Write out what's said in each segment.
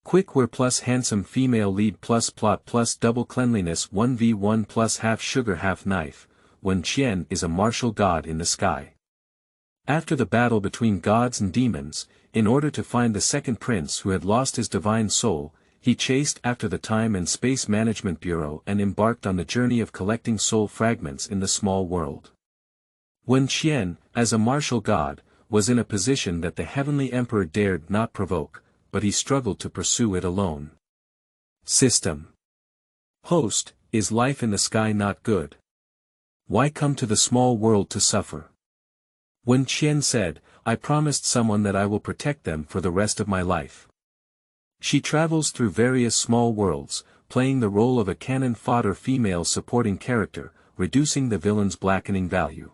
Quick Wear+Handsome female Lead+Plot+Double Cleanliness 1v1 plus half sugar half knife. Wen Qian is a martial god in the sky. After the battle between gods and demons, in order to find the second prince who had lost his divine soul, he chased after the Time and Space Management Bureau and embarked on the journey of collecting soul fragments in the small world. Wen Qian, as a martial god, was in a position that the heavenly emperor dared not provoke, but he struggled to pursue it alone. System. Host, is life in the sky not good? Why come to the small world to suffer? Wen Qian said, I promised someone that I will protect them for the rest of my life. She travels through various small worlds, playing the role of a cannon fodder female supporting character, reducing the villain's blackening value.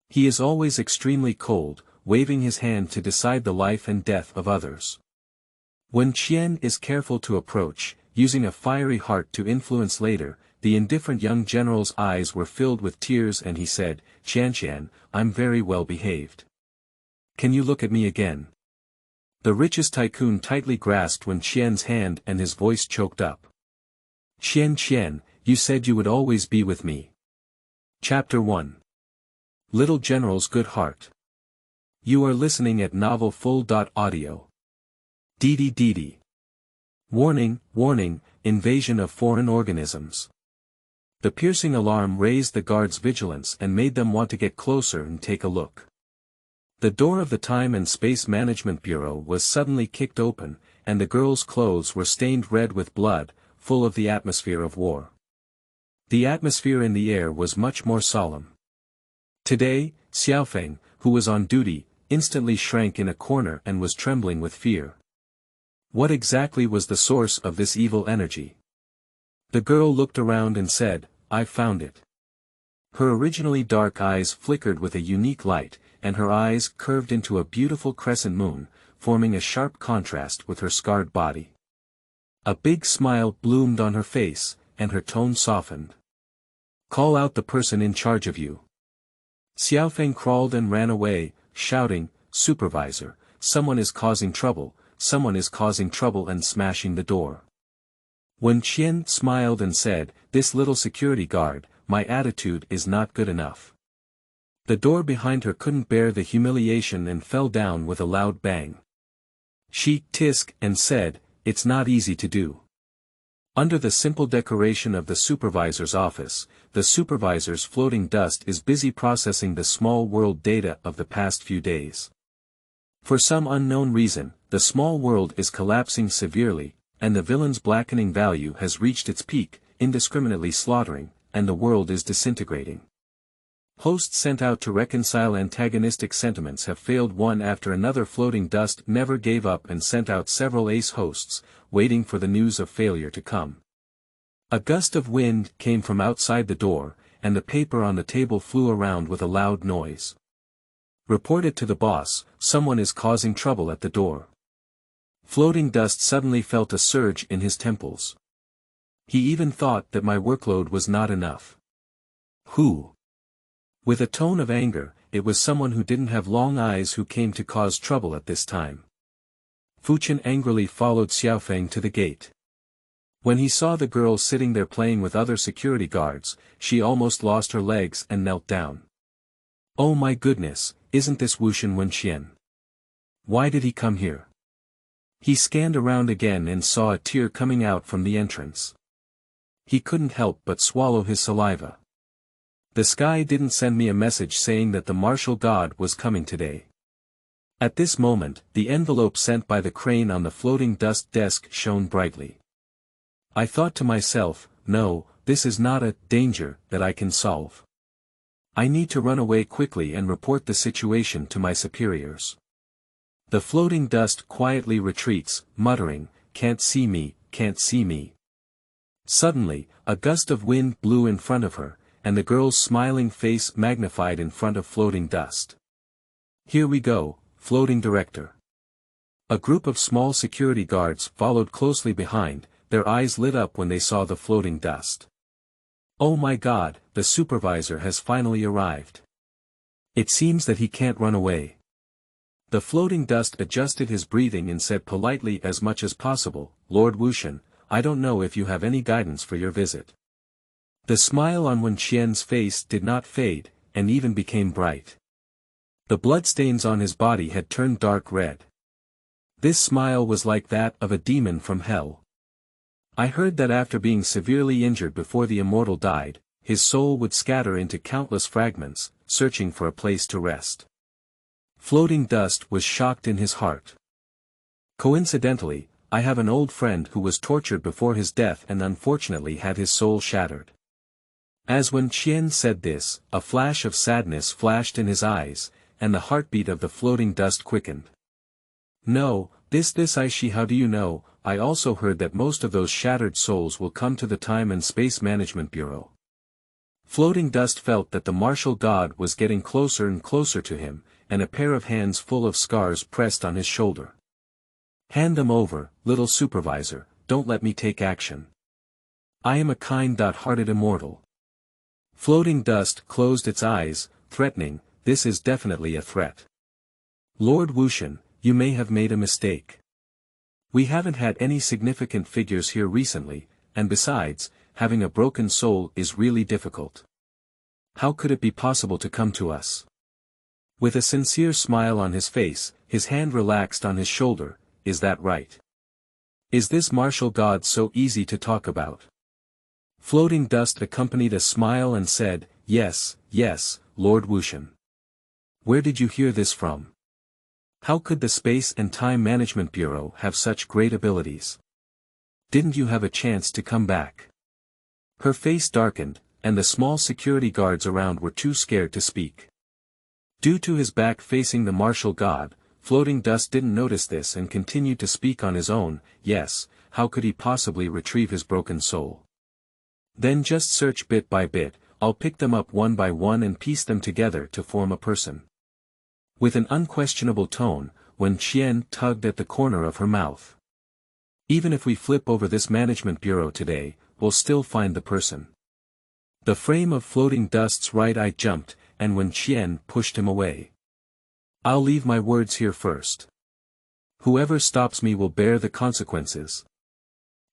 He is always extremely cold, waving his hand to decide the life and death of others. Wen Qian is careful to approach, using a fiery heart to influence later. The indifferent young general's eyes were filled with tears and he said, Qian, I'm very well behaved. Can you look at me again? The richest tycoon tightly grasped Wen Qian's hand and his voice choked up. Qian, you said you would always be with me. Chapter 1. Little General's Good Heart. You are listening at Novel Full.audio. DD. Warning, invasion of foreign organisms. The piercing alarm raised the guards' vigilance and made them want to get closer and take a look. The door of the Time and Space Management Bureau was suddenly kicked open, and the girls' clothes were stained red with blood, full of the atmosphere of war. The atmosphere in the air was much more solemn. Today, Xiaofeng, who was on duty, instantly shrank in a corner and was trembling with fear. What exactly was the source of this evil energy? The girl looked around and said, I've found it. Her originally dark eyes flickered with a unique light, and her eyes curved into a beautiful crescent moon, forming a sharp contrast with her scarred body. A big smile bloomed on her face, and her tone softened. Call out the person in charge of you. Xiaofeng crawled and ran away, shouting, Supervisor, someone is causing trouble, and smashing the door. Wen Qian smiled and said, This little security guard, my attitude is not good enough. The door behind her couldn't bear the humiliation and fell down with a loud bang. She tisked and said, It's not easy to do. Under the simple decoration of the supervisor's office, the supervisor's floating dust is busy processing the small world data of the past few days. For some unknown reason, the small world is collapsing severely, and the villain's blackening value has reached its peak, indiscriminately slaughtering, and the world is disintegrating. Hosts sent out to reconcile antagonistic sentiments have failed one after another. Floating dust never gave up and sent out several ace hosts, waiting for the news of failure to come. A gust of wind came from outside the door, and the paper on the table flew around with a loud noise. Reported to the boss, someone is causing trouble at the door. Floating dust suddenly felt a surge in his temples. He even thought that my workload was not enough. Who? With a tone of anger, it was someone who didn't have long eyes who came to cause trouble at this time. Fuqian angrily followed Xiaofeng to the gate. When he saw the girl sitting there playing with other security guards, she almost lost her legs and knelt down. Oh my goodness, isn't this Wuxian Wen Qian? Why did he come here? He scanned around again and saw a tear coming out from the entrance. He couldn't help but swallow his saliva. The sky didn't send me a message saying that the martial god was coming today. At this moment, the envelope sent by the crane on the floating dust desk shone brightly. I thought to myself, no, this is not a danger that I can solve. I need to run away quickly and report the situation to my superiors. The floating dust quietly retreats, muttering, can't see me. Suddenly, a gust of wind blew in front of her, and the girl's smiling face magnified in front of floating dust. Here we go, floating director. A group of small security guards followed closely behind, their eyes lit up when they saw the floating dust. Oh my god, the supervisor has finally arrived. It seems that he can't run away. The floating dust adjusted his breathing and said politely as much as possible, "Lord Wuxian, I don't know if you have any guidance for your visit." The smile on Wen Qian's face did not fade, and even became bright. The bloodstains on his body had turned dark red. This smile was like that of a demon from hell. "I heard that after being severely injured before the immortal died, his soul would scatter into countless fragments, searching for a place to rest." Floating dust was shocked in his heart. "Coincidentally, I have an old friend who was tortured before his death and unfortunately had his soul shattered." As Wen Qian said this, a flash of sadness flashed in his eyes, and the heartbeat of the floating dust quickened. "No, this I see. How do you know? I also heard that most of those shattered souls will come to the Time and Space Management Bureau." Floating dust felt that the martial god was getting closer and closer to him, and a pair of hands full of scars pressed on his shoulder. "Hand them over, little supervisor, don't let me take action. I am a kind-hearted immortal." Floating dust closed its eyes, threatening, "This is definitely a threat. Lord Wuxian, you may have made a mistake. We haven't had any significant figures here recently, and besides, having a broken soul is really difficult. How could it be possible to come to us?" With a sincere smile on his face, his hand relaxed on his shoulder. "Is that right? Is this martial god so easy to talk about?" Floating dust accompanied a smile and said, "Yes, Lord Wuxian. Where did you hear this from? How could the Space and Time Management Bureau have such great abilities? Didn't you have a chance to come back?" Her face darkened, and the small security guards around were too scared to speak. Due to his back facing the martial god, Floating Dust didn't notice this and continued to speak on his own. "Yes, how could he possibly retrieve his broken soul? Then just search bit by bit, I'll pick them up one by one and piece them together to form a person." With an unquestionable tone, Wen Qian tugged at the corner of her mouth. "Even if we flip over this management bureau today, we'll still find the person." The frame of Floating Dust's right eye jumped, and Wen Qian pushed him away. "I'll leave my words here first. Whoever stops me will bear the consequences."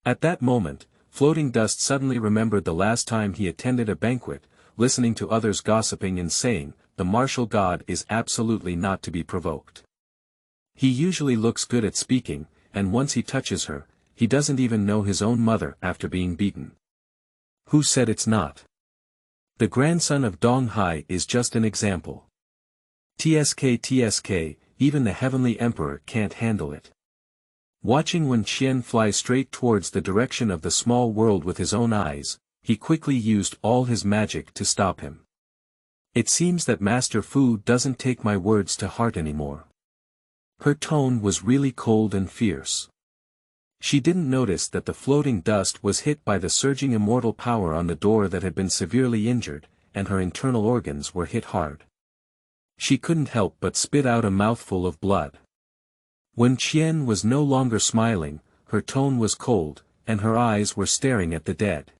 At that moment, Floating Dust suddenly remembered the last time he attended a banquet, listening to others gossiping and saying, "The martial god is absolutely not to be provoked. He usually looks good at speaking, and once he touches her, he doesn't even know his own mother after being beaten." Who said it's not? The grandson of Dong Hai is just an example. TSK, even the Heavenly Emperor can't handle it. Watching Wen Qian fly straight towards the direction of the small world with his own eyes, he quickly used all his magic to stop him. "It seems that Master Fu doesn't take my words to heart anymore." Her tone was really cold and fierce. She didn't notice that the floating dust was hit by the surging immortal power on the door that had been severely injured, and her internal organs were hit hard. She couldn't help but spit out a mouthful of blood. Wen Qian was no longer smiling, her tone was cold, and her eyes were staring at the dead.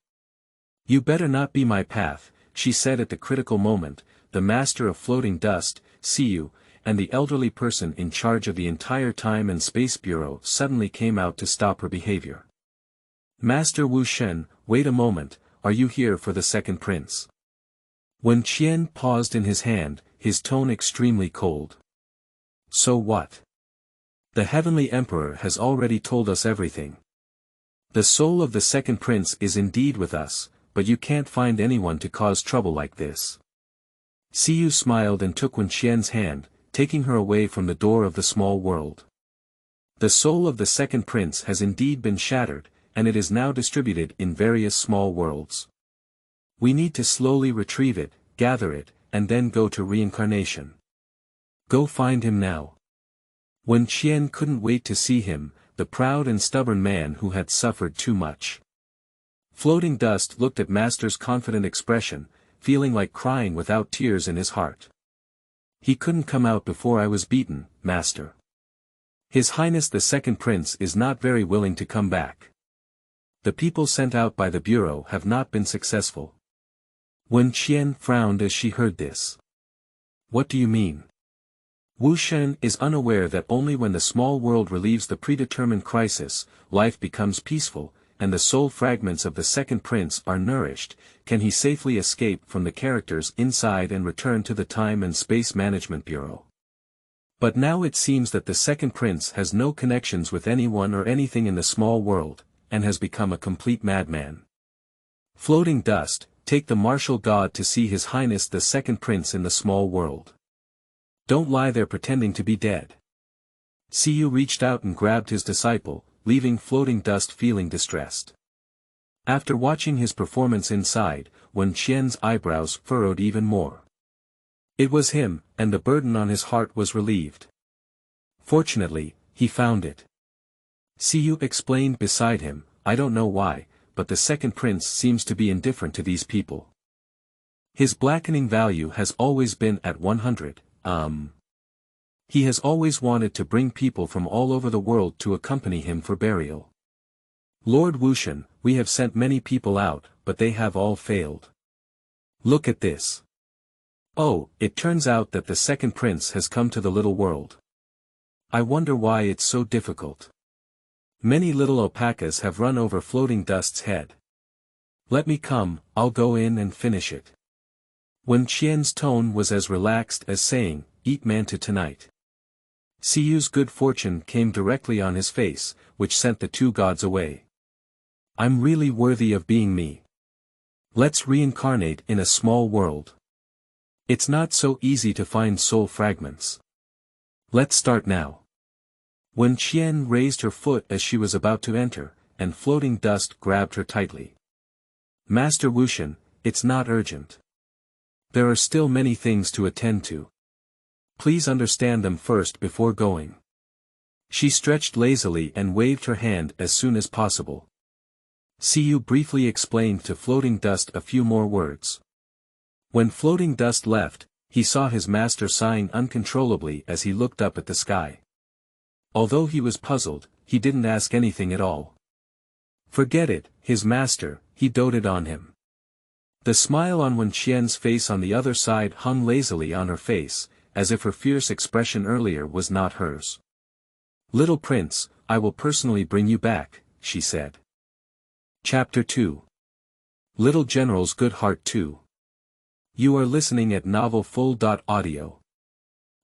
"You better not be my path," she said at the critical moment. The master of Floating Dust, Siyu, and the elderly person in charge of the entire Time and Space Bureau suddenly came out to stop her behavior. "Master Wuxian, wait a moment, are you here for the second prince?" Wen Qian paused in his hand, his tone extremely cold. "So what? The Heavenly Emperor has already told us everything. The soul of the second prince is indeed with us, but you can't find anyone to cause trouble like this." Siyu smiled and took Wen Qian's hand, taking her away from the door of the small world. "The soul of the second prince has indeed been shattered, and it is now distributed in various small worlds. We need to slowly retrieve it, gather it, and then go to reincarnation. Go find him now." Wen Qian couldn't wait to see him, the proud and stubborn man who had suffered too much. Floating Dust looked at Master's confident expression, feeling like crying without tears in his heart. "He couldn't come out before I was beaten, Master. His Highness the Second Prince is not very willing to come back. The people sent out by the Bureau have not been successful." Wen Qian frowned as she heard this. "What do you mean?" Wu Qian is unaware that only when the small world relieves the predetermined crisis, life becomes peaceful, and the soul fragments of the second prince are nourished, can he safely escape from the characters inside and return to the Time and Space Management Bureau. But now it seems that the second prince has no connections with anyone or anything in the small world, and has become a complete madman. Floating dust, take the martial god to see His Highness the second prince in the small world. Don't lie there pretending to be dead. Siyu reached out and grabbed his disciple, leaving Floating Dust feeling distressed. After watching his performance inside, Wen Qian's eyebrows furrowed even more. It was him, and the burden on his heart was relieved. Fortunately, he found it. Siyu explained beside him, I don't know why, but the second prince seems to be indifferent to these people. His blackening value has always been at 100, He has always wanted to bring people from all over the world to accompany him for burial. Lord Wuxian, we have sent many people out, but they have all failed. Look at this. Oh, it turns out that the second prince has come to the little world. I wonder why it's so difficult. Many little alpacas have run over Floating Dust's head. Let me come, I'll go in and finish it. Wen Qian's tone was as relaxed as saying, eat manta tonight. Siyu's good fortune came directly on his face, which sent the two gods away. I'm really worthy of being me. Let's reincarnate in a small world. It's not so easy to find soul fragments. Let's start now. Wen Qian raised her foot as she was about to enter, and Floating Dust grabbed her tightly. Master Wuxian, it's not urgent. There are still many things to attend to. Please understand them first before going. She stretched lazily and waved her hand as soon as possible. Siyu briefly explained to Floating Dust a few more words. When Floating Dust left, he saw his master sighing uncontrollably as he looked up at the sky. Although he was puzzled, he didn't ask anything at all. Forget it, his master, he doted on him. The smile on Wen Qian's face on the other side hung lazily on her face, as if her fierce expression earlier was not hers. Little prince, I will personally bring you back, she said. Chapter 2. Little General's Good Heart 2. You are listening at novelfull.audio.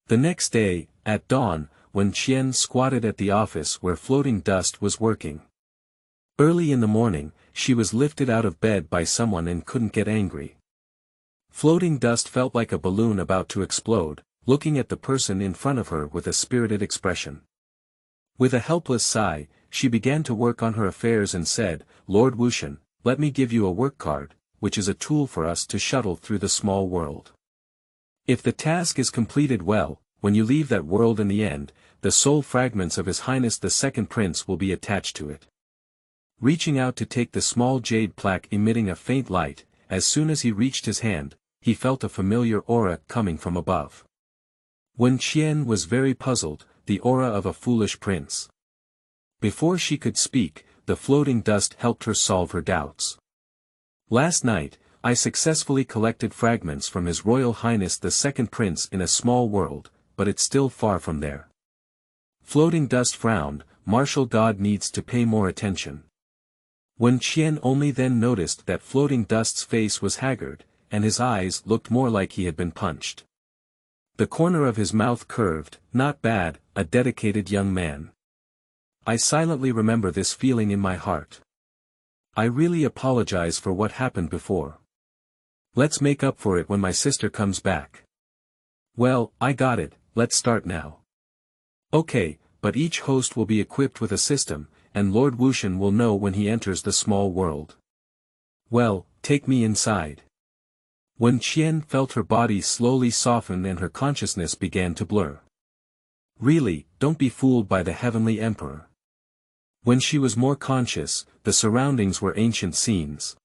The next day, at dawn, Wen Qian squatted at the office where Floating Dust was working. Early in the morning, she was lifted out of bed by someone and couldn't get angry. Floating Dust felt like a balloon about to explode, looking at the person in front of her with a spirited expression. With a helpless sigh, she began to work on her affairs and said, Lord Wuxian, let me give you a work card, which is a tool for us to shuttle through the small world. If the task is completed well, when you leave that world in the end, the soul fragments of His Highness the Second Prince will be attached to it. Reaching out to take the small jade plaque emitting a faint light, as soon as he reached his hand, he felt a familiar aura coming from above. Wen Qian was very puzzled, the aura of a foolish prince. Before she could speak, the Floating Dust helped her solve her doubts. Last night, I successfully collected fragments from His Royal Highness the Second Prince in a small world, but it's still far from there. Floating Dust frowned, Martial God needs to pay more attention. Wen Qian only then noticed that Floating Dust's face was haggard, and his eyes looked more like he had been punched. The corner of his mouth curved, not bad, a dedicated young man. I silently remember this feeling in my heart. I really apologize for what happened before. Let's make up for it when my sister comes back. Well, I got it, let's start now. Okay, but each host will be equipped with a system, and Lord Wuxian will know when he enters the small world. Well, take me inside. Wen Qian felt her body slowly soften and her consciousness began to blur. Really, don't be fooled by the Heavenly Emperor. When she was more conscious, the surroundings were ancient scenes.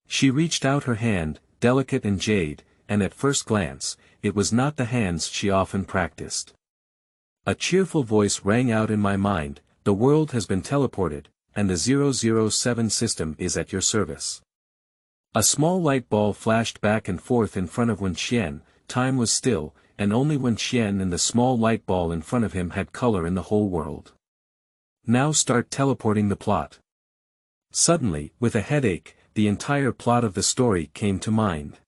She reached out her hand, delicate and jade, and at first glance, it was not the hands she often practiced. A cheerful voice rang out in my mind, the world has been teleported, and the 007 system is at your service. A small light ball flashed back and forth in front of Wen Qian, time was still, and only Wen Qian and the small light ball in front of him had color in the whole world. Now start teleporting the plot. Suddenly, with a headache, the entire plot of the story came to mind.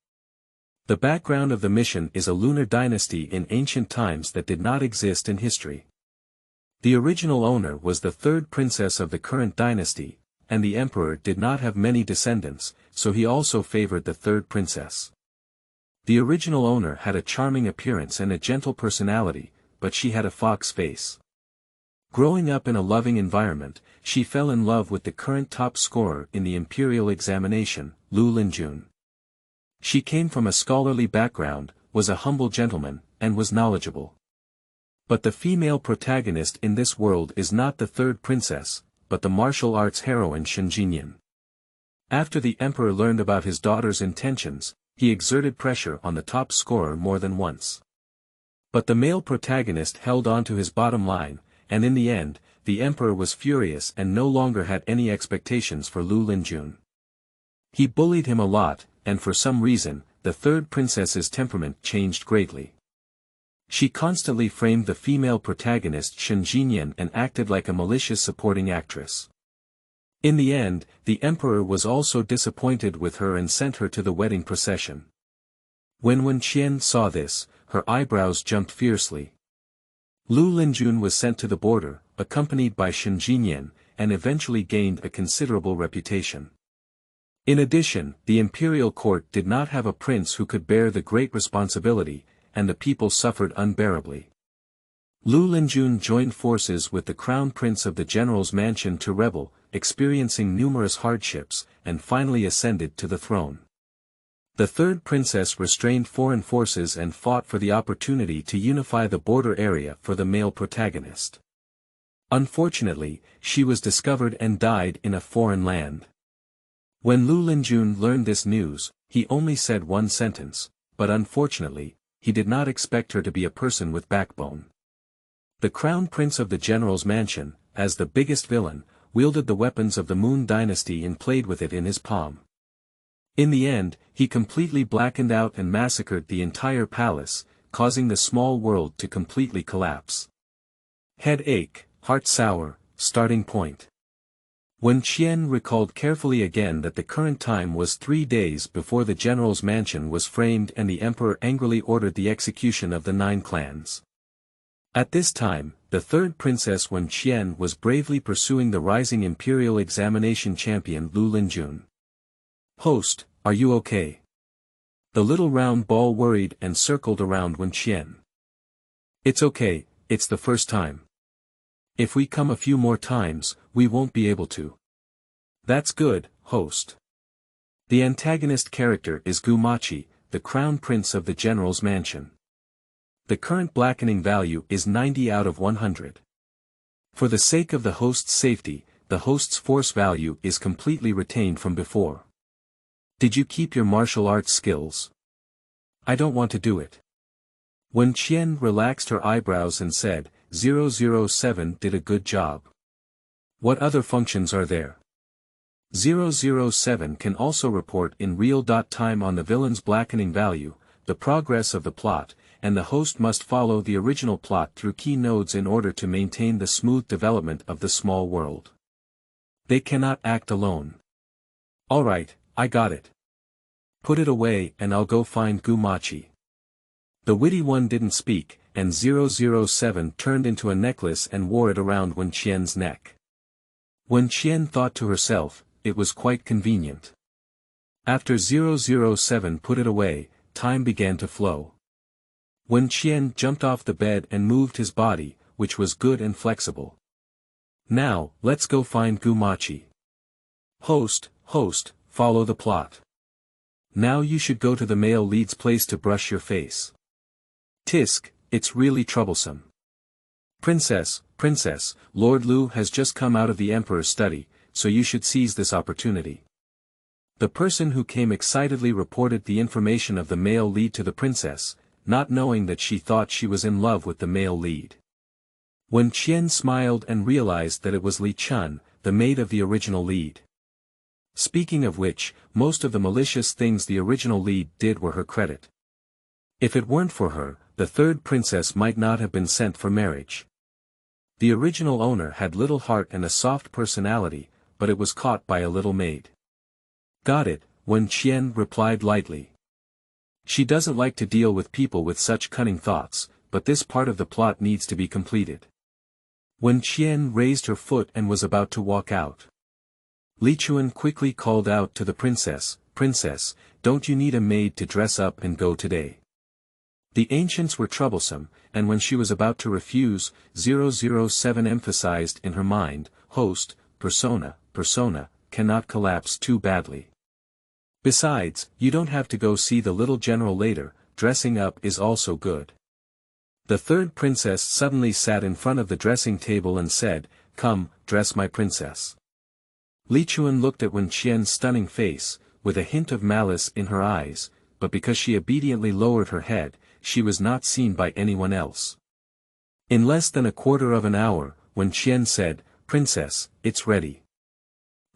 The background of the mission is a lunar dynasty in ancient times that did not exist in history. The original owner was the third princess of the current dynasty, and the emperor did not have many descendants, so he also favored the third princess. The original owner had a charming appearance and a gentle personality, but she had a fox face. Growing up in a loving environment, she fell in love with the current top scorer in the imperial examination, Lu Linjun. She came from a scholarly background, was a humble gentleman, and was knowledgeable. But the female protagonist in this world is not the third princess, but the martial arts heroine Shen Jinyan. After the emperor learned about his daughter's intentions, he exerted pressure on the top scorer more than once. But the male protagonist held on to his bottom line, and in the end, the emperor was furious and no longer had any expectations for Lu Linjun. He bullied him a lot, and for some reason, the third princess's temperament changed greatly. She constantly framed the female protagonist Shen Jinyan and acted like a malicious supporting actress. In the end, the emperor was also disappointed with her and sent her to the wedding procession. When Wen Qian saw this, her eyebrows jumped fiercely. Lu Linjun was sent to the border, accompanied by Shen Jinyan, and eventually gained a considerable reputation. In addition, the imperial court did not have a prince who could bear the great responsibility, and the people suffered unbearably. Lu Linjun joined forces with the crown prince of the general's mansion to rebel, experiencing numerous hardships, and finally ascended to the throne. The third princess restrained foreign forces and fought for the opportunity to unify the border area for the male protagonist. Unfortunately, she was discovered and died in a foreign land. When Lu Linjun learned this news, he only said one sentence, but unfortunately, he did not expect her to be a person with backbone. The crown prince of the general's mansion, as the biggest villain, wielded the weapons of the Moon dynasty and played with it in his palm. In the end, he completely blackened out and massacred the entire palace, causing the small world to completely collapse. Head ache, heart sour, starting point. Wen Qian recalled carefully again that the current time was 3 days before the general's mansion was framed and the emperor angrily ordered the execution of the 9 clans. At this time, the third princess Wen Qian was bravely pursuing the rising imperial examination champion Lu Linjun. "Host, are you okay?" The little round ball worried and circled around Wen Qian. "It's okay, it's the first time. If we come a few more times, we won't be able to." "That's good, host." The antagonist character is Gumachi, the crown prince of the general's mansion. The current blackening value is 90 out of 100. For the sake of the host's safety, the host's force value is completely retained from before. Did you keep your martial arts skills? I don't want to do it. Wen Qian relaxed her eyebrows and said, 007 did a good job. What other functions are there? 007 can also report in real time on the villain's blackening value, the progress of the plot, and the host must follow the original plot through key nodes in order to maintain the smooth development of the small world. They cannot act alone. Alright, I got it. Put it away and I'll go find Gumachi. The witty one didn't speak, and 007 turned into a necklace and wore it around Wen Qian's neck. Wen Qian thought to herself, it was quite convenient. After 007 put it away, time began to flow. Wen Qian jumped off the bed and moved his body, which was good and flexible. Now, let's go find Gumachi. Host, follow the plot. Now you should go to the male lead's place to brush your face. Tisk, it's really troublesome. Princess, Lord Lu has just come out of the emperor's study, so you should seize this opportunity. The person who came excitedly reported the information of the male lead to the princess, not knowing that she thought she was in love with the male lead. Wen Qian smiled and realized that it was Li Chun, the maid of the original lead. Speaking of which, most of the malicious things the original lead did were her credit. If it weren't for her, the third princess might not have been sent for marriage. The original owner had little heart and a soft personality, but it was caught by a little maid. Got it, Wen Qian replied lightly. She doesn't like to deal with people with such cunning thoughts, but this part of the plot needs to be completed. Wen Qian raised her foot and was about to walk out. Li Chuan quickly called out to the princess, "Princess, don't you need a maid to dress up and go today?" The ancients were troublesome, and when she was about to refuse, 007 emphasized in her mind, host, persona, cannot collapse too badly. Besides, you don't have to go see the little general later, dressing up is also good. The third princess suddenly sat in front of the dressing table and said, "Come, dress my princess." Li Chuan looked at Wen Qian's stunning face, with a hint of malice in her eyes, but because she obediently lowered her head, she was not seen by anyone else. In less than a quarter of an hour, Wen Qian said, "Princess, it's ready."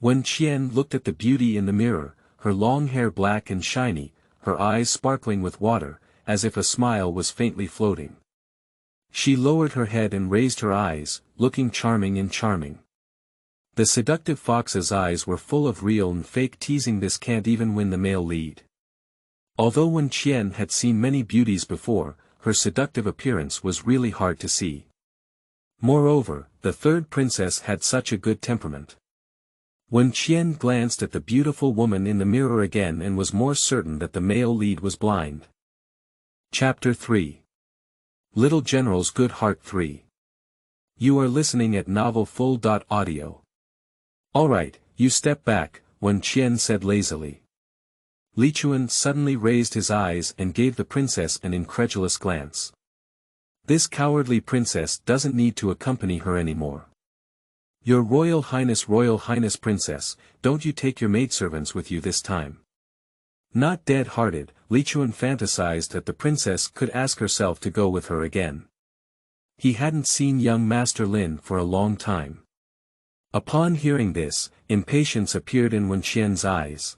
Wen Qian looked at the beauty in the mirror, her long hair black and shiny, her eyes sparkling with water, as if a smile was faintly floating. She lowered her head and raised her eyes, looking charming and charming. The seductive fox's eyes were full of real and fake teasing. This can't even win the male lead. Although Wen Qian had seen many beauties before, her seductive appearance was really hard to see. Moreover, the third princess had such a good temperament. Wen Qian glanced at the beautiful woman in the mirror again and was more certain that the male lead was blind. Chapter 3. Little General's Good Heart 3. You are listening at novelfull.audio. Alright, you step back, Wen Qian said lazily. Li Chuan suddenly raised his eyes and gave the princess an incredulous glance. This cowardly princess doesn't need to accompany her anymore. Your Royal Highness Princess, don't you take your maidservants with you this time. Not dead-hearted, Li Chuan fantasized that the princess could ask herself to go with her again. He hadn't seen young Master Lin for a long time. Upon hearing this, impatience appeared in Wen Qian's eyes.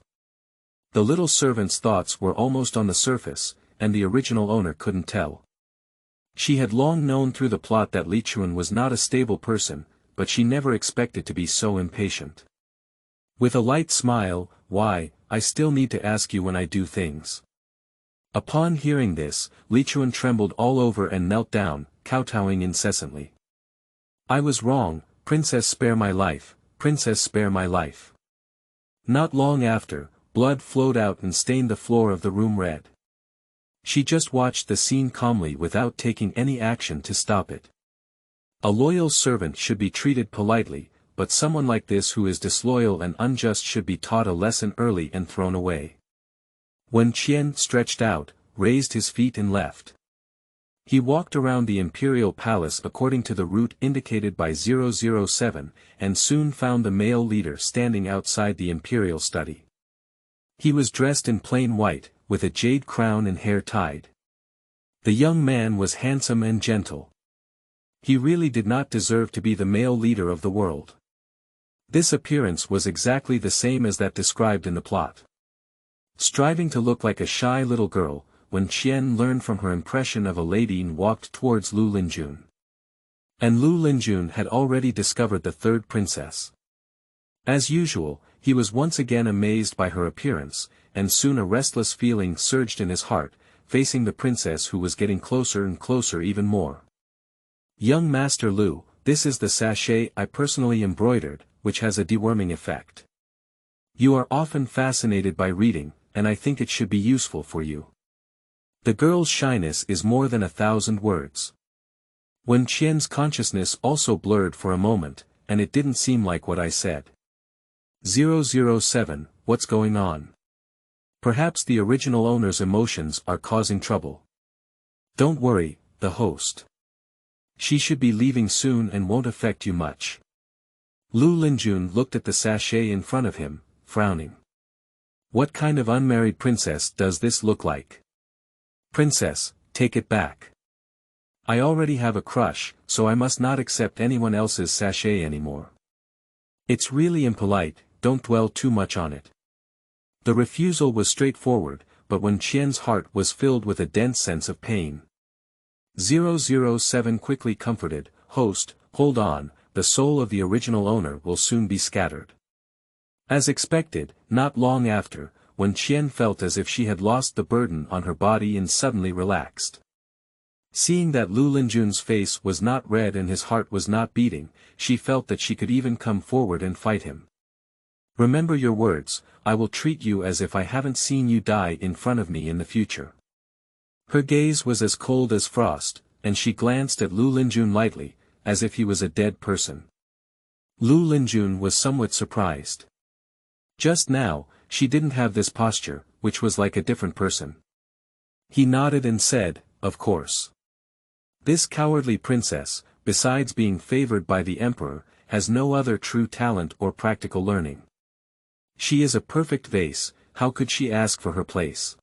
The little servant's thoughts were almost on the surface, and the original owner couldn't tell. She had long known through the plot that Li Chuan was not a stable person, but she never expected to be so impatient. With a light smile, "Why, I still need to ask you when I do things." Upon hearing this, Li Chuan trembled all over and knelt down, kowtowing incessantly. "I was wrong, Princess, spare my life, Princess, spare my life." Not long after, blood flowed out and stained the floor of the room red. She just watched the scene calmly without taking any action to stop it. A loyal servant should be treated politely, but someone like this who is disloyal and unjust should be taught a lesson early and thrown away. Wen Qian stretched out, raised his feet and left. He walked around the imperial palace according to the route indicated by 007, and soon found the male leader standing outside the imperial study. He was dressed in plain white, with a jade crown and hair tied. The young man was handsome and gentle. He really did not deserve to be the male leader of the world. This appearance was exactly the same as that described in the plot. Striving to look like a shy little girl, Wen Qian learned from her impression of a lady and walked towards Lu Linjun. And Lu Linjun had already discovered the third princess. As usual, he was once again amazed by her appearance, and soon a restless feeling surged in his heart, facing the princess who was getting closer and closer even more. "Young Master Lu, this is the sachet I personally embroidered, which has a deworming effect. You are often fascinated by reading, and I think it should be useful for you. The girl's shyness is more than 1,000 words." Wen Qian's consciousness also blurred for a moment, and it didn't seem like what I said. 007, what's going on? Perhaps the original owner's emotions are causing trouble. Don't worry, the host. She should be leaving soon and won't affect you much. Lu Linjun looked at the sachet in front of him, frowning. What kind of unmarried princess does this look like? Princess, take it back. I already have a crush, so I must not accept anyone else's sachet anymore. It's really impolite, don't dwell too much on it. The refusal was straightforward, but Wen Qian's heart was filled with a dense sense of pain. 007 quickly comforted, "Host, hold on, the soul of the original owner will soon be scattered." As expected, not long after, Wen Qian felt as if she had lost the burden on her body and suddenly relaxed. Seeing that Lu Linjun's face was not red and his heart was not beating, she felt that she could even come forward and fight him. "Remember your words, I will treat you as if I haven't seen you die in front of me in the future." Her gaze was as cold as frost, and she glanced at Lu Linjun lightly, as if he was a dead person. Lu Linjun was somewhat surprised. Just now, she didn't have this posture, which was like a different person. He nodded and said, "Of course. This cowardly princess, besides being favored by the emperor, has no other true talent or practical learning. She is a perfect vase, how could she ask for her place?"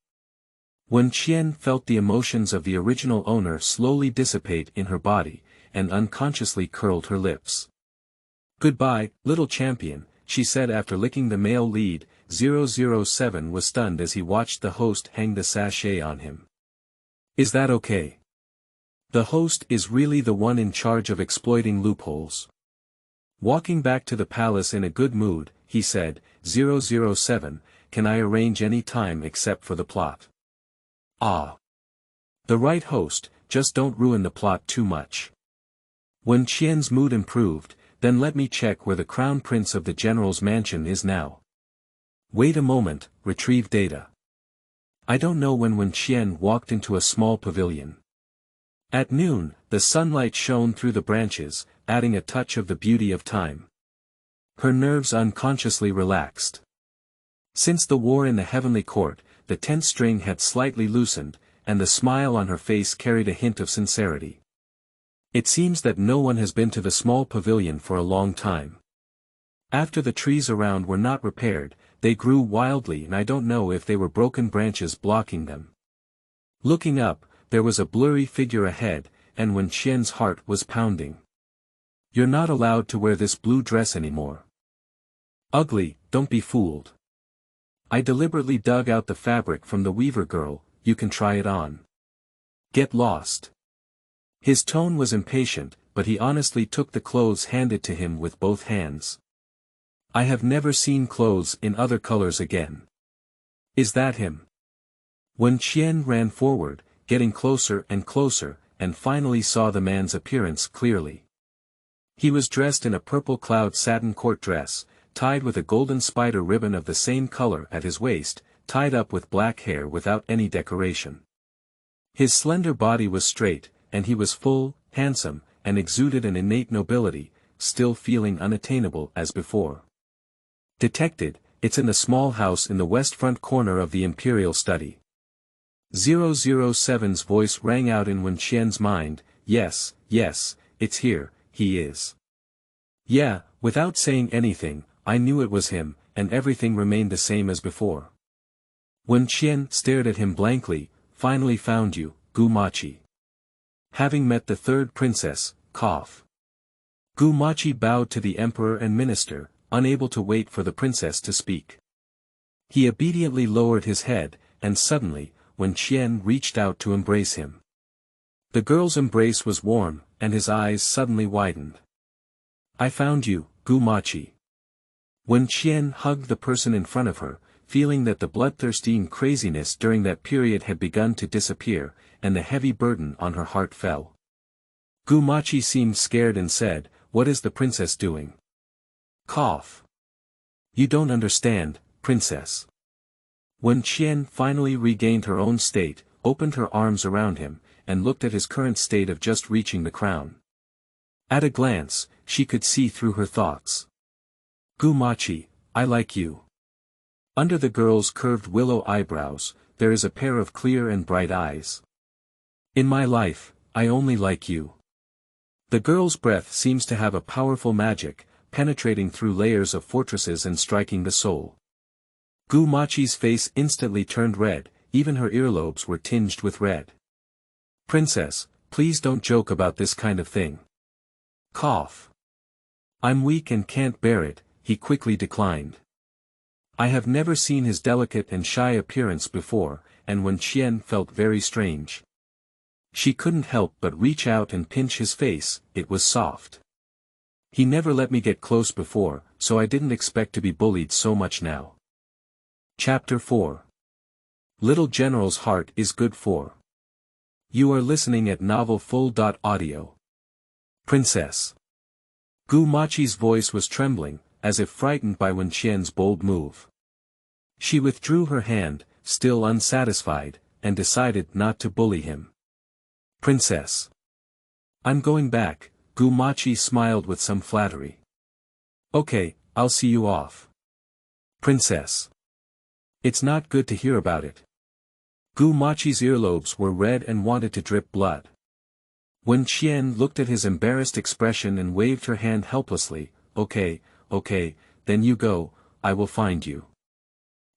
Wen Qian felt the emotions of the original owner slowly dissipate in her body, and unconsciously curled her lips. "Goodbye, little champion," she said after licking the male lead. 007 was stunned as he watched the host hang the sachet on him. "Is that okay?" The host is really the one in charge of exploiting loopholes. Walking back to the palace in a good mood, he said, 007, "Can I arrange any time except for the plot?" "Ah. The right host, just don't ruin the plot too much." When Qian's mood improved, "Then let me check where the crown prince of the general's mansion is now." "Wait a moment, retrieve data." I don't know when Wen Qian walked into a small pavilion. At noon, the sunlight shone through the branches, adding a touch of the beauty of time. Her nerves unconsciously relaxed. Since the war in the heavenly court, the tense string had slightly loosened, and the smile on her face carried a hint of sincerity. It seems that no one has been to the small pavilion for a long time. After the trees around were not repaired, they grew wildly and I don't know if they were broken branches blocking them. Looking up, there was a blurry figure ahead, and Wen Qian's heart was pounding. "You're not allowed to wear this blue dress anymore." "Ugly, don't be fooled. I deliberately dug out the fabric from the weaver girl, you can try it on." "Get lost." His tone was impatient, but he honestly took the clothes handed to him with both hands. "I have never seen clothes in other colors again." "Is that him?" Wen Qian ran forward, getting closer, and finally saw the man's appearance clearly. He was dressed in a purple cloud satin court dress, tied with a golden spider ribbon of the same color at his waist, tied up with black hair without any decoration. His slender body was straight, and he was full, handsome, and exuded an innate nobility, still feeling unattainable as before. "Detected, it's in the small house in the west front corner of the imperial study." 007's voice rang out in Wen Qian's mind, yes, it's here, he is. Yeah, without saying anything, I knew it was him, and everything remained the same as before. Wen Qian stared at him blankly. "Finally found you, Gu Machi. Having met the third princess, cough." Gu Machi bowed to the emperor and minister, unable to wait for the princess to speak. He obediently lowered his head, and suddenly, Wen Qian reached out to embrace him. The girl's embrace was warm, and his eyes suddenly widened. "I found you, Gu Machi." Wen Qian hugged the person in front of her, feeling that the bloodthirsty craziness during that period had begun to disappear, and the heavy burden on her heart fell. Gu Machi seemed scared and said, "What is the princess doing?" Cough. "You don't understand, princess." Wen Qian finally regained her own state, opened her arms around him, and looked at his current state of just reaching the crown. At a glance, she could see through her thoughts. "Gu Machi, I like you." Under the girl's curved willow eyebrows, there is a pair of clear and bright eyes. "In my life, I only like you." The girl's breath seems to have a powerful magic, penetrating through layers of fortresses and striking the soul. Gu Machi's face instantly turned red, even her earlobes were tinged with red. "Princess, please don't joke about this kind of thing." Cough. "I'm weak and can't bear it," he quickly declined. I have never seen his delicate and shy appearance before, and Wen Qian felt very strange. She couldn't help but reach out and pinch his face, it was soft. He never let me get close before, so I didn't expect to be bullied so much now. Chapter 4. Little General's Heart is Good For. You are listening at novelfull.audio. Princess. Gu Maqi's voice was trembling, as if frightened by Wen Qian's bold move. She withdrew her hand, still unsatisfied, and decided not to bully him. Princess. I'm going back, Gu Maqi smiled with some flattery. Okay, I'll see you off. Princess. It's not good to hear about it. Gu Maqi's earlobes were red and wanted to drip blood. Wen Qian looked at his embarrassed expression and waved her hand helplessly. Okay, then you go, I will find you.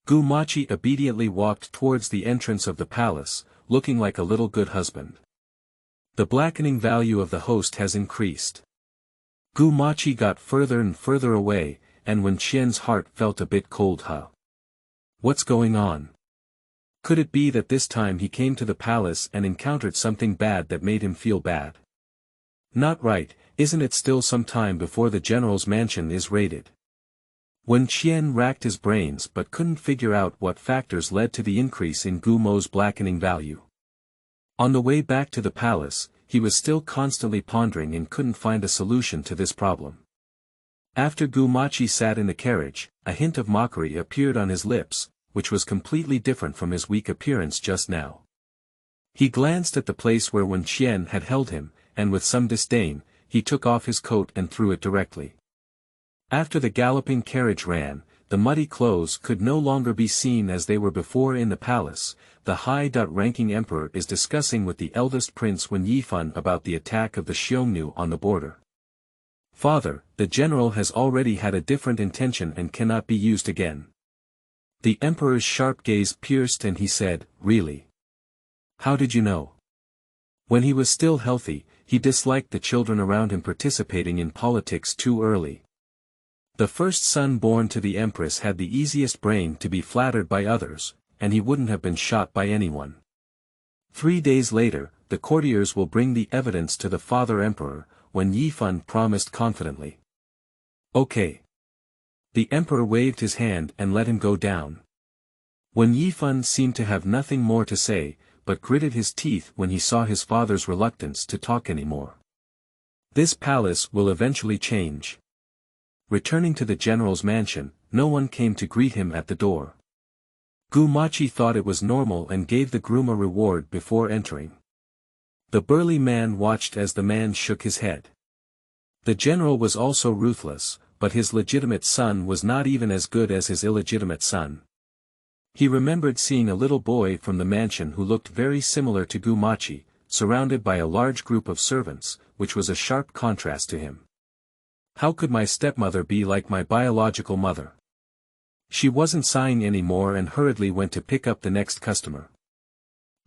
Gu Maqi obediently walked towards the entrance of the palace, looking like a little good husband. The blackening value of the host has increased. Gu Maqi got further and further away, and Wen Qian's heart felt a bit cold. What's going on? Could it be that this time he came to the palace and encountered something bad that made him feel bad? Not right, isn't it still some time before the general's mansion is raided? Wen Qian racked his brains but couldn't figure out what factors led to the increase in Gu Mo's blackening value. On the way back to the palace, he was still constantly pondering and couldn't find a solution to this problem. After Gu Maqi sat in the carriage, a hint of mockery appeared on his lips, which was completely different from his weak appearance just now. He glanced at the place where Wen Qian had held him, and with some disdain, he took off his coat and threw it directly. After the galloping carriage ran, the muddy clothes could no longer be seen as they were before in the palace. The high-ranking emperor is discussing with the eldest prince Wen Yifan about the attack of the Xiongnu on the border. Father, the general has already had a different intention and cannot be used again. The emperor's sharp gaze pierced and he said, Really? How did you know? When he was still healthy, he disliked the children around him participating in politics too early. The first son born to the empress had the easiest brain to be flattered by others, and he wouldn't have been shot by anyone. 3 days later, the courtiers will bring the evidence to the father emperor, Wen Yifan promised confidently. Okay. The emperor waved his hand and let him go down. Wen Yifan seemed to have nothing more to say, but gritted his teeth when he saw his father's reluctance to talk anymore. This palace will eventually change. Returning to the general's mansion, no one came to greet him at the door. Gu Maqi thought it was normal and gave the groom a reward before entering. The burly man watched as the man shook his head. The general was also ruthless, but his legitimate son was not even as good as his illegitimate son. He remembered seeing a little boy from the mansion who looked very similar to Gu Maqi, surrounded by a large group of servants, which was a sharp contrast to him. How could my stepmother be like my biological mother? She wasn't sighing anymore and hurriedly went to pick up the next customer.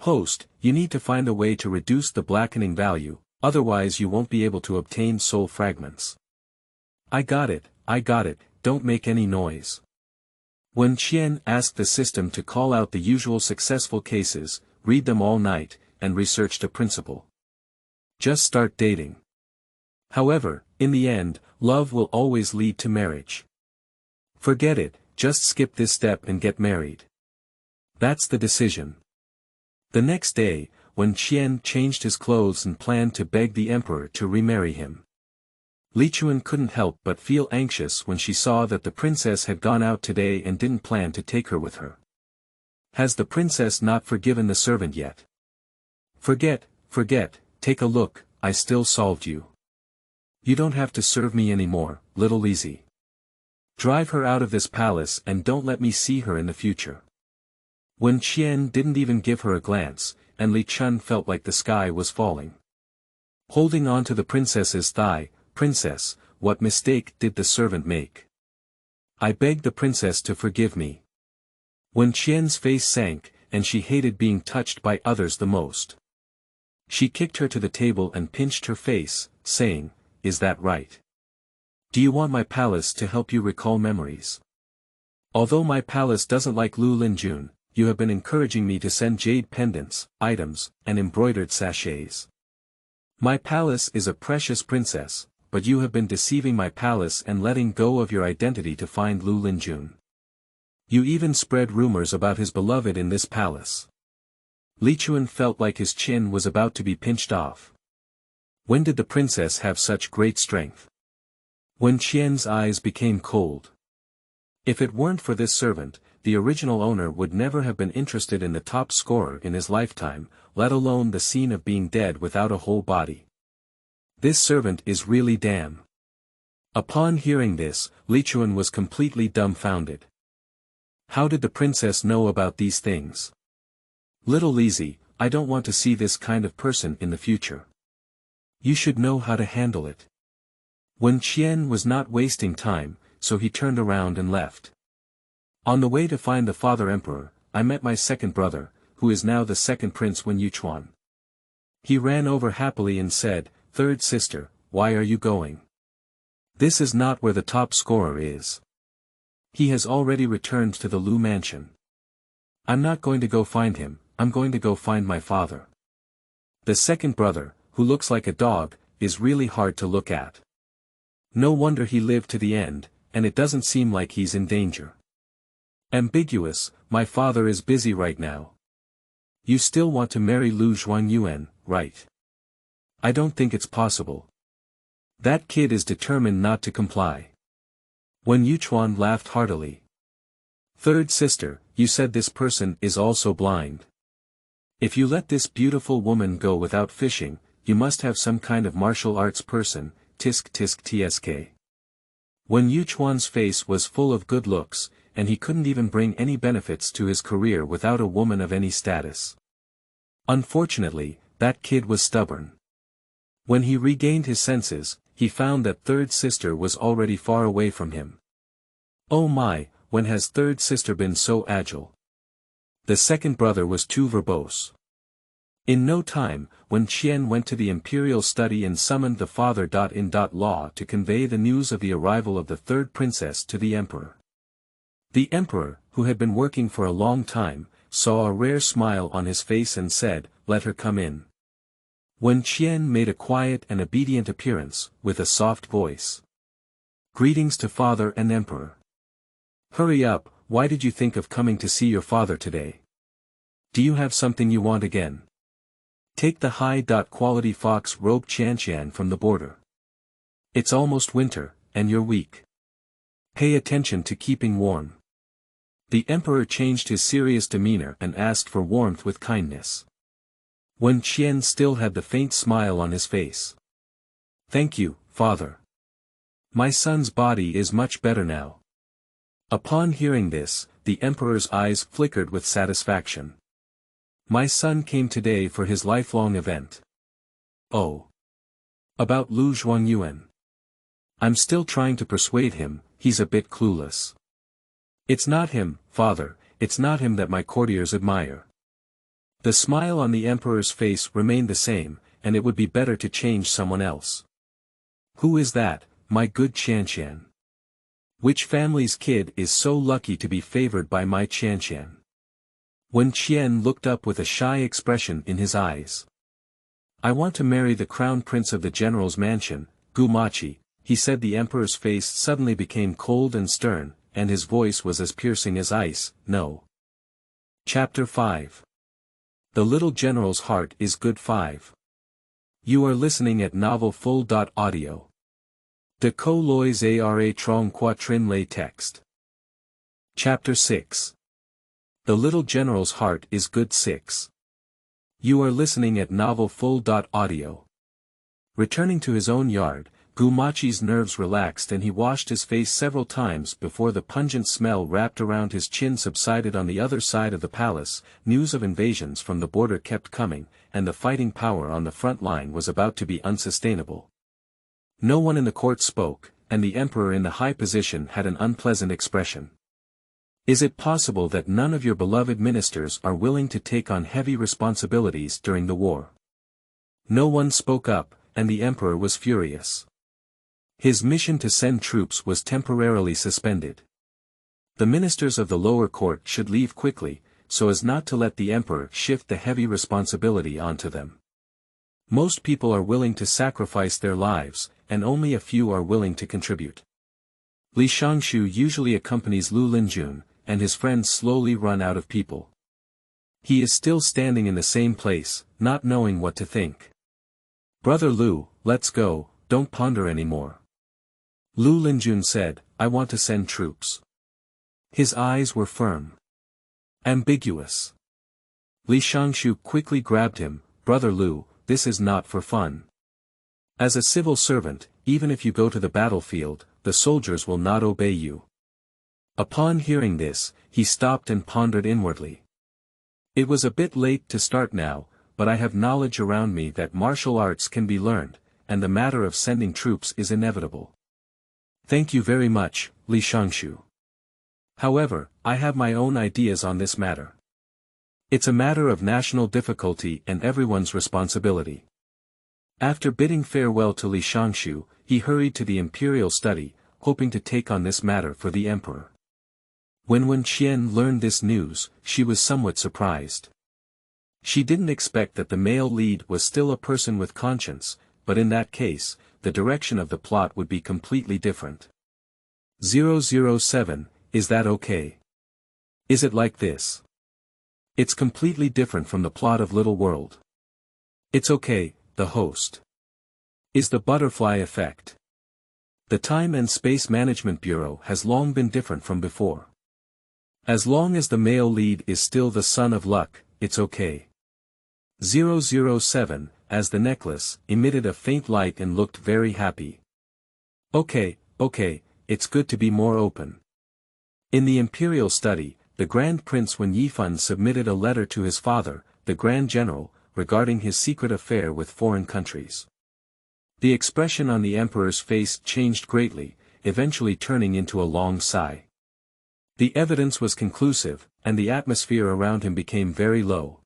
Host, you need to find a way to reduce the blackening value, otherwise you won't be able to obtain soul fragments. I got it, don't make any noise. Wen Qian asked the system to call out the usual successful cases, read them all night, and researched a principle. Just start dating. However, in the end, love will always lead to marriage. Forget it, just skip this step and get married. That's the decision. The next day, Wen Qian changed his clothes and planned to beg the emperor to remarry him. Li Chuan couldn't help but feel anxious when she saw that the princess had gone out today and didn't plan to take her with her. Has the princess not forgiven the servant yet? Forget, take a look, I still solved you. You don't have to serve me anymore, little Lizzie. Drive her out of this palace and don't let me see her in the future. Wen Qian didn't even give her a glance, and Li Chun felt like the sky was falling. Holding on to the princess's thigh, Princess, what mistake did the servant make? I begged the princess to forgive me. Wen Qian's face sank, and she hated being touched by others the most. She kicked her to the table and pinched her face, saying, Is that right? Do you want my palace to help you recall memories? Although my palace doesn't like Lu Linjun, you have been encouraging me to send jade pendants, items, and embroidered sachets. My palace is a precious princess, but you have been deceiving my palace and letting go of your identity to find Lu Linjun. You even spread rumors about his beloved in this palace. Li Qian felt like his chin was about to be pinched off. When did the princess have such great strength? Wen Qian's eyes became cold. If it weren't for this servant, the original owner would never have been interested in the top scorer in his lifetime, let alone the scene of being dead without a whole body. This servant is really damn. Upon hearing this, Li Qian was completely dumbfounded. How did the princess know about these things? Little Lizzie, I don't want to see this kind of person in the future. You should know how to handle it. Wen Qian was not wasting time, so he turned around and left. On the way to find the father emperor, I met my second brother, who is now the second prince Wen Qian. He ran over happily and said, "Third sister, why are you going? This is not where the top scorer is. He has already returned to the Lu mansion. I'm not going to go find him, I'm going to go find my father." The second brother, who looks like a dog, is really hard to look at. No wonder he lived to the end, and it doesn't seem like he's in danger. Ambiguous, my father is busy right now. You still want to marry Lu Zhuangyuan, right? I don't think it's possible. That kid is determined not to comply. Wen Qian laughed heartily. Third sister, you said this person is also blind. If you let this beautiful woman go without fishing, you must have some kind of martial arts person, tisk tisk tsk. Wen Qian's face was full of good looks, and he couldn't even bring any benefits to his career without a woman of any status. Unfortunately, that kid was stubborn. When he regained his senses, he found that third sister was already far away from him. Oh my, when has third sister been so agile? The second brother was too verbose. In no time, Wen Qian went to the imperial study and summoned the father-in-law to convey the news of the arrival of the third princess to the emperor. The emperor, who had been working for a long time, saw a rare smile on his face and said, "Let her come in." Wen Qian made a quiet and obedient appearance, with a soft voice. "Greetings to father and emperor. Hurry up, why did you think of coming to see your father today? Do you have something you want again? Take the high-quality fox robe Qian from the border. It's almost winter, and you're weak. Pay attention to keeping warm." The emperor changed his serious demeanor and asked for warmth with kindness. Wen Qian still had the faint smile on his face. "Thank you, father. My son's body is much better now." Upon hearing this, the emperor's eyes flickered with satisfaction. "My son came today for his lifelong event." "Oh. About Lu Zhuangyuan. I'm still trying to persuade him, he's a bit clueless." "It's not him, father, it's not him that my courtiers admire." The smile on the emperor's face remained the same, and it would be better to change someone else. "Who is that, my good Qian? Which family's kid is so lucky to be favored by my Qian?" Wen Qian looked up with a shy expression in his eyes. "I want to marry the crown prince of the general's mansion, Gumachi," he said. The emperor's face suddenly became cold and stern, and his voice was as piercing as ice. "No." Chapter 5. The Little General's Heart is Good 5. You are listening at Novel Full.audio. De Co Lois Ara Trong Quatrin Lay Text. Chapter 6. The Little General's Heart is Good 6. You are listening at Novel Full.audio. Returning to his own yard, Gumachi's nerves relaxed and he washed his face several times before the pungent smell wrapped around his chin subsided. On the other side of the palace, news of invasions from the border kept coming, and the fighting power on the front line was about to be unsustainable. No one in the court spoke, and the emperor in the high position had an unpleasant expression. Is it possible that none of your beloved ministers are willing to take on heavy responsibilities during the war? No one spoke up, and the emperor was furious. His mission to send troops was temporarily suspended. The ministers of the lower court should leave quickly, so as not to let the emperor shift the heavy responsibility onto them. Most people are willing to sacrifice their lives, and only a few are willing to contribute. Li Xiangshu usually accompanies Lu Linjun, and his friends slowly run out of people. He is still standing in the same place, not knowing what to think. "Brother Lu, let's go, don't ponder anymore." Lu Linjun said, "I want to send troops." His eyes were firm. Ambiguous. Li Xiangshu quickly grabbed him, "Brother Lu, this is not for fun. As a civil servant, even if you go to the battlefield, the soldiers will not obey you." Upon hearing this, he stopped and pondered inwardly. "It was a bit late to start now, but I have knowledge around me that martial arts can be learned, and the matter of sending troops is inevitable." "Thank you very much, Li Xiangshu. However, I have my own ideas on this matter. It's a matter of national difficulty and everyone's responsibility." After bidding farewell to Li Xiangshu, he hurried to the imperial study, hoping to take on this matter for the emperor. When Wen Qian learned this news, she was somewhat surprised. She didn't expect that the male lead was still a person with conscience, but in that case, the direction of the plot would be completely different. 007, is that okay? Is it like this? It's completely different from the plot of Little World. It's okay, the host. Is the butterfly effect. The Time and Space Management Bureau has long been different from before. As long as the male lead is still the son of luck, it's okay. 007, as the necklace, emitted a faint light and looked very happy. Okay, it's good to be more open. In the imperial study, the Grand Prince Wen Yifan submitted a letter to his father, the Grand General, regarding his secret affair with foreign countries. The expression on the emperor's face changed greatly, eventually turning into a long sigh. The evidence was conclusive, and the atmosphere around him became very low.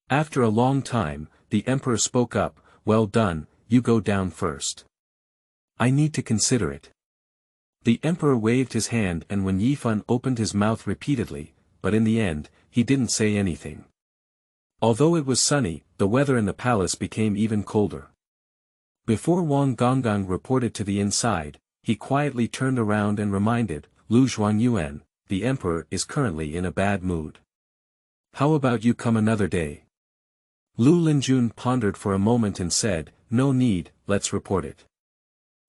After a long time, the emperor spoke up, "Well done, you go down first. I need to consider it." The emperor waved his hand and Wen Yifan opened his mouth repeatedly, but in the end, he didn't say anything. Although it was sunny, the weather in the palace became even colder. Before Wang Gonggang reported to the inside, he quietly turned around and reminded, "Lu Zhuangyuan, the emperor is currently in a bad mood. How about you come another day?" Lu Linjun pondered for a moment and said, "No need, let's report it."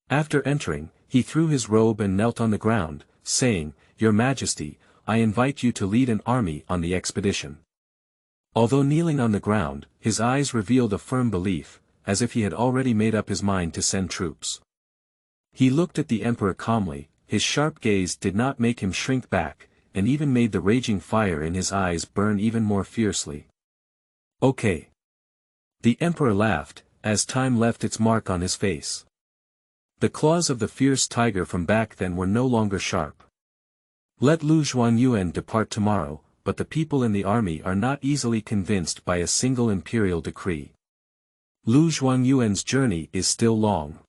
After entering, he threw his robe and knelt on the ground, saying, "Your Majesty, I invite you to lead an army on the expedition." Although kneeling on the ground, his eyes revealed a firm belief, as if he had already made up his mind to send troops. He looked at the emperor calmly, his sharp gaze did not make him shrink back, and even made the raging fire in his eyes burn even more fiercely. "Okay." The emperor laughed, as time left its mark on his face. The claws of the fierce tiger from back then were no longer sharp. "Let Lu Zhuangyuan depart tomorrow, but the people in the army are not easily convinced by a single imperial decree. Lu Zhuangyuan's journey is still long.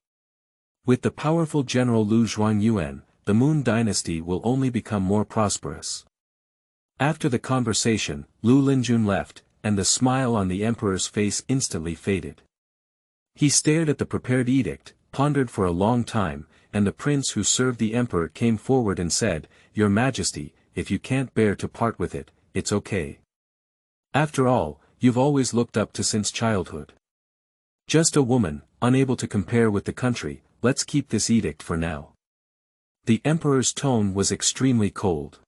With the powerful general Lu Zhuangyuan, the Moon dynasty will only become more prosperous." After the conversation, Lu Linjun left, and the smile on the emperor's face instantly faded. He stared at the prepared edict, pondered for a long time, and the prince who served the emperor came forward and said, "Your Majesty, if you can't bear to part with it, it's okay. After all, you've always looked up to since childhood. Just a woman, unable to compare with the country, let's keep this edict for now." The emperor's tone was extremely cold.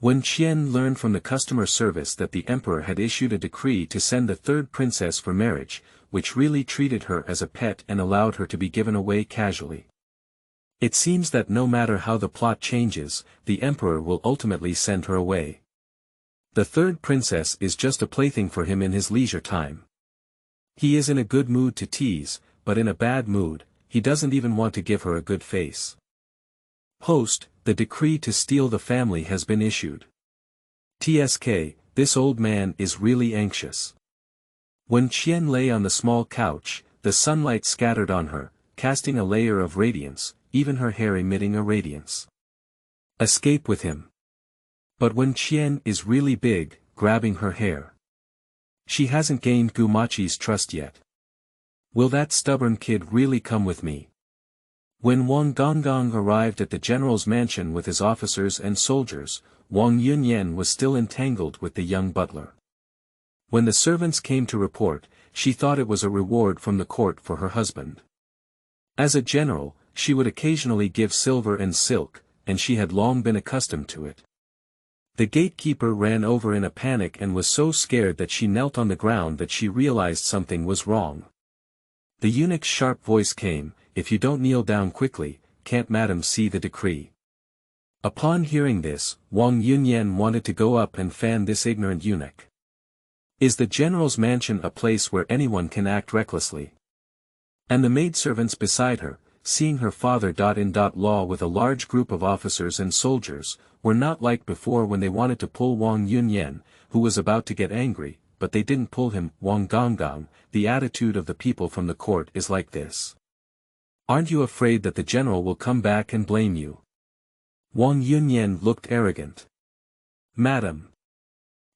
Wen Qian learned from the customer service that the emperor had issued a decree to send the third princess for marriage, which really treated her as a pet and allowed her to be given away casually. It seems that no matter how the plot changes, the emperor will ultimately send her away. The third princess is just a plaything for him in his leisure time. He is in a good mood to tease, but in a bad mood, he doesn't even want to give her a good face. Host, the decree to steal the family has been issued. TSK, this old man is really anxious. When Qian lay on the small couch, the sunlight scattered on her, casting a layer of radiance, even her hair emitting a radiance. Escape with him. But Wen Qian is really big, grabbing her hair. She hasn't gained Gumachi's trust yet. Will that stubborn kid really come with me? When Wang Gonggong arrived at the general's mansion with his officers and soldiers, Wang Yunyan was still entangled with the young butler. When the servants came to report, she thought it was a reward from the court for her husband. As a general, she would occasionally give silver and silk, and she had long been accustomed to it. The gatekeeper ran over in a panic and was so scared that she knelt on the ground that she realized something was wrong. The eunuch's sharp voice came, "If you don't kneel down quickly, can't madam see the decree?" Upon hearing this, Wang Yunyan wanted to go up and fan this ignorant eunuch. Is the general's mansion a place where anyone can act recklessly? And the maidservants beside her, seeing her father-in-law with a large group of officers and soldiers, were not like before when they wanted to pull Wang Yunyan, who was about to get angry, but they didn't pull him. Wang Gonggong, the attitude of the people from the court is like this. Aren't you afraid that the general will come back and blame you? Wang Yunyan looked arrogant. Madam.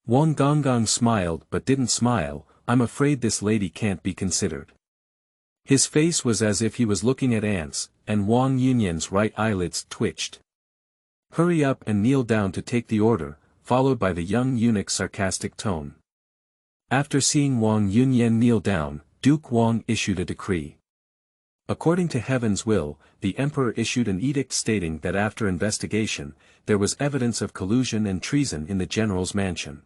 Wang Gonggong smiled but didn't smile. I'm afraid this lady can't be considered. His face was as if he was looking at ants, and Wang Yunyan's right eyelids twitched. Hurry up and kneel down to take the order, followed by the young eunuch's sarcastic tone. After seeing Wang Yunyan kneel down, Duke Wang issued a decree. According to heaven's will, the emperor issued an edict stating that after investigation, there was evidence of collusion and treason in the general's mansion.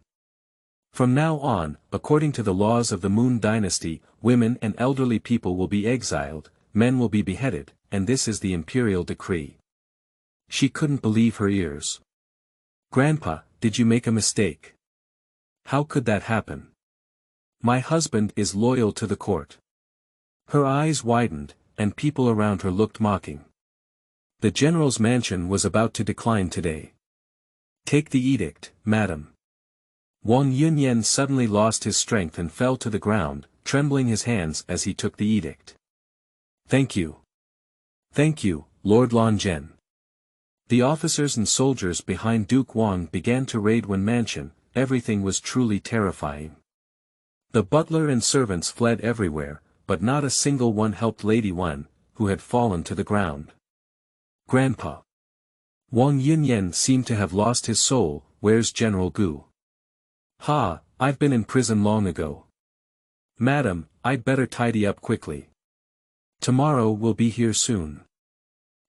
From now on, according to the laws of the Moon Dynasty, women and elderly people will be exiled, men will be beheaded, and this is the imperial decree. She couldn't believe her ears. Grandpa, did you make a mistake? How could that happen? My husband is loyal to the court. Her eyes widened, and people around her looked mocking. The general's mansion was about to decline today. Take the edict, madam. Wang Yunyan suddenly lost his strength and fell to the ground, trembling his hands as he took the edict. Thank you. Thank you, Lord Longen. The officers and soldiers behind Duke Wang began to raid Wen Mansion. Everything was truly terrifying. The butler and servants fled everywhere, but not a single one helped Lady Wen, who had fallen to the ground. Grandpa. Wang Yunyan seemed to have lost his soul. Where's General Gu? Ha, I've been in prison long ago. Madam, I'd better tidy up quickly. Tomorrow we'll be here soon.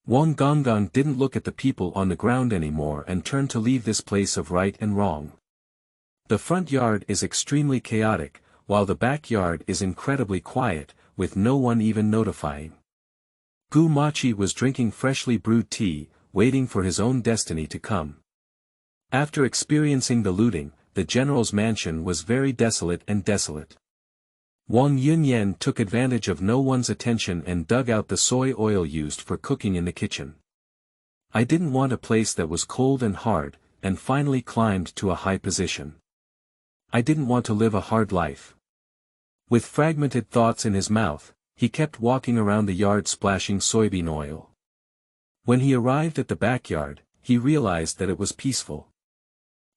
Wang Gonggong didn't look at the people on the ground anymore and turned to leave this place of right and wrong. The front yard is extremely chaotic, while the backyard is incredibly quiet, with no one even notifying. Gu Machi was drinking freshly brewed tea, waiting for his own destiny to come. After experiencing the looting, the general's mansion was very desolate. Wang Yunyan took advantage of no one's attention and dug out the soy oil used for cooking in the kitchen. I didn't want a place that was cold and hard, and finally climbed to a high position. I didn't want to live a hard life. With fragmented thoughts in his mouth, he kept walking around the yard splashing soybean oil. When he arrived at the backyard, he realized that it was peaceful.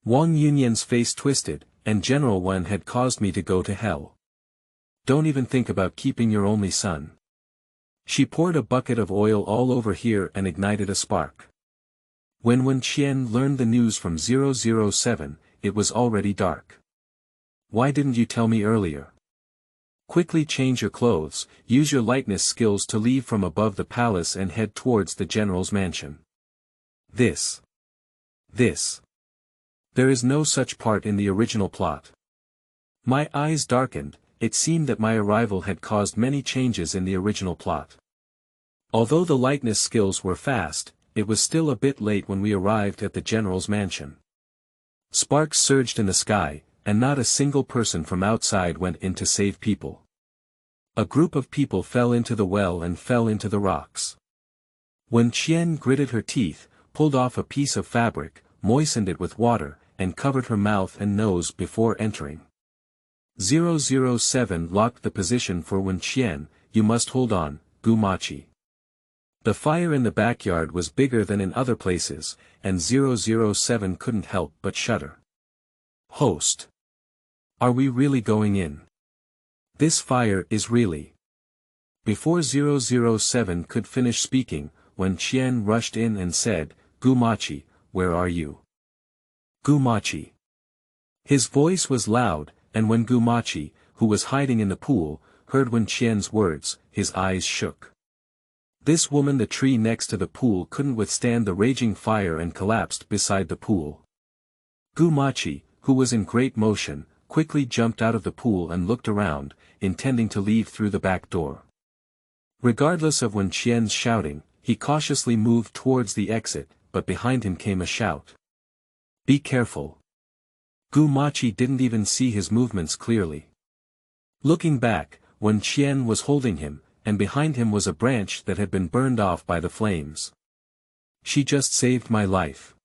Wang Yunyan's face twisted, and General Wen had caused me to go to hell. Don't even think about keeping your only son. She poured a bucket of oil all over here and ignited a spark. When Wen Qian learned the news from 007, it was already dark. Why didn't you tell me earlier? Quickly change your clothes, use your lightness skills to leave from above the palace and head towards the general's mansion. This. There is no such part in the original plot. My eyes darkened. It seemed that my arrival had caused many changes in the original plot. Although the lightness skills were fast, it was still a bit late when we arrived at the general's mansion. Sparks surged in the sky, and not a single person from outside went in to save people. A group of people fell into the well and fell into the rocks. Wen Qian gritted her teeth, pulled off a piece of fabric, moistened it with water, and covered her mouth and nose before entering. 007 locked the position for Wen Qian. You must hold on, Gu Machi. The fire in the backyard was bigger than in other places, and 007 couldn't help but shudder. Host. Are we really going in? This fire is really. Before 007 could finish speaking, Wen Qian rushed in and said, "Gumachi, where are you?" Gumachi. His voice was loud, and when Gumachi, who was hiding in the pool, heard Wen Qian's words, his eyes shook. This woman, the tree next to the pool, couldn't withstand the raging fire and collapsed beside the pool. Gumachi, who was in great motion, quickly jumped out of the pool and looked around, intending to leave through the back door. Regardless of Wen Qian's shouting, he cautiously moved towards the exit, but behind him came a shout. "Be careful." Gumachi didn't even see his movements clearly. Looking back, Wen Qian was holding him, and behind him was a branch that had been burned off by the flames. "She just saved my life.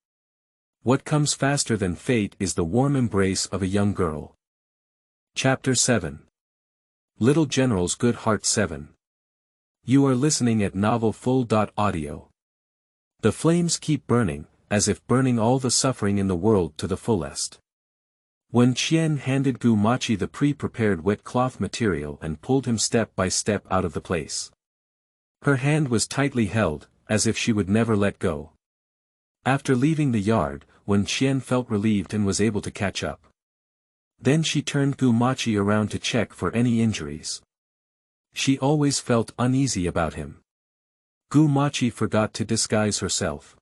What comes faster than fate is the warm embrace of a young girl." Chapter 7. Little General's Good Heart 7. You are listening at novelfull.audio. The flames keep burning, as if burning all the suffering in the world to the fullest. Wen Qian handed Gumachi the pre-prepared wet cloth material and pulled him step by step out of the place. Her hand was tightly held, as if she would never let go. After leaving the yard, Wen Qian felt relieved and was able to catch up. Then she turned Gumachi around to check for any injuries. She always felt uneasy about him. Gumachi forgot to disguise herself.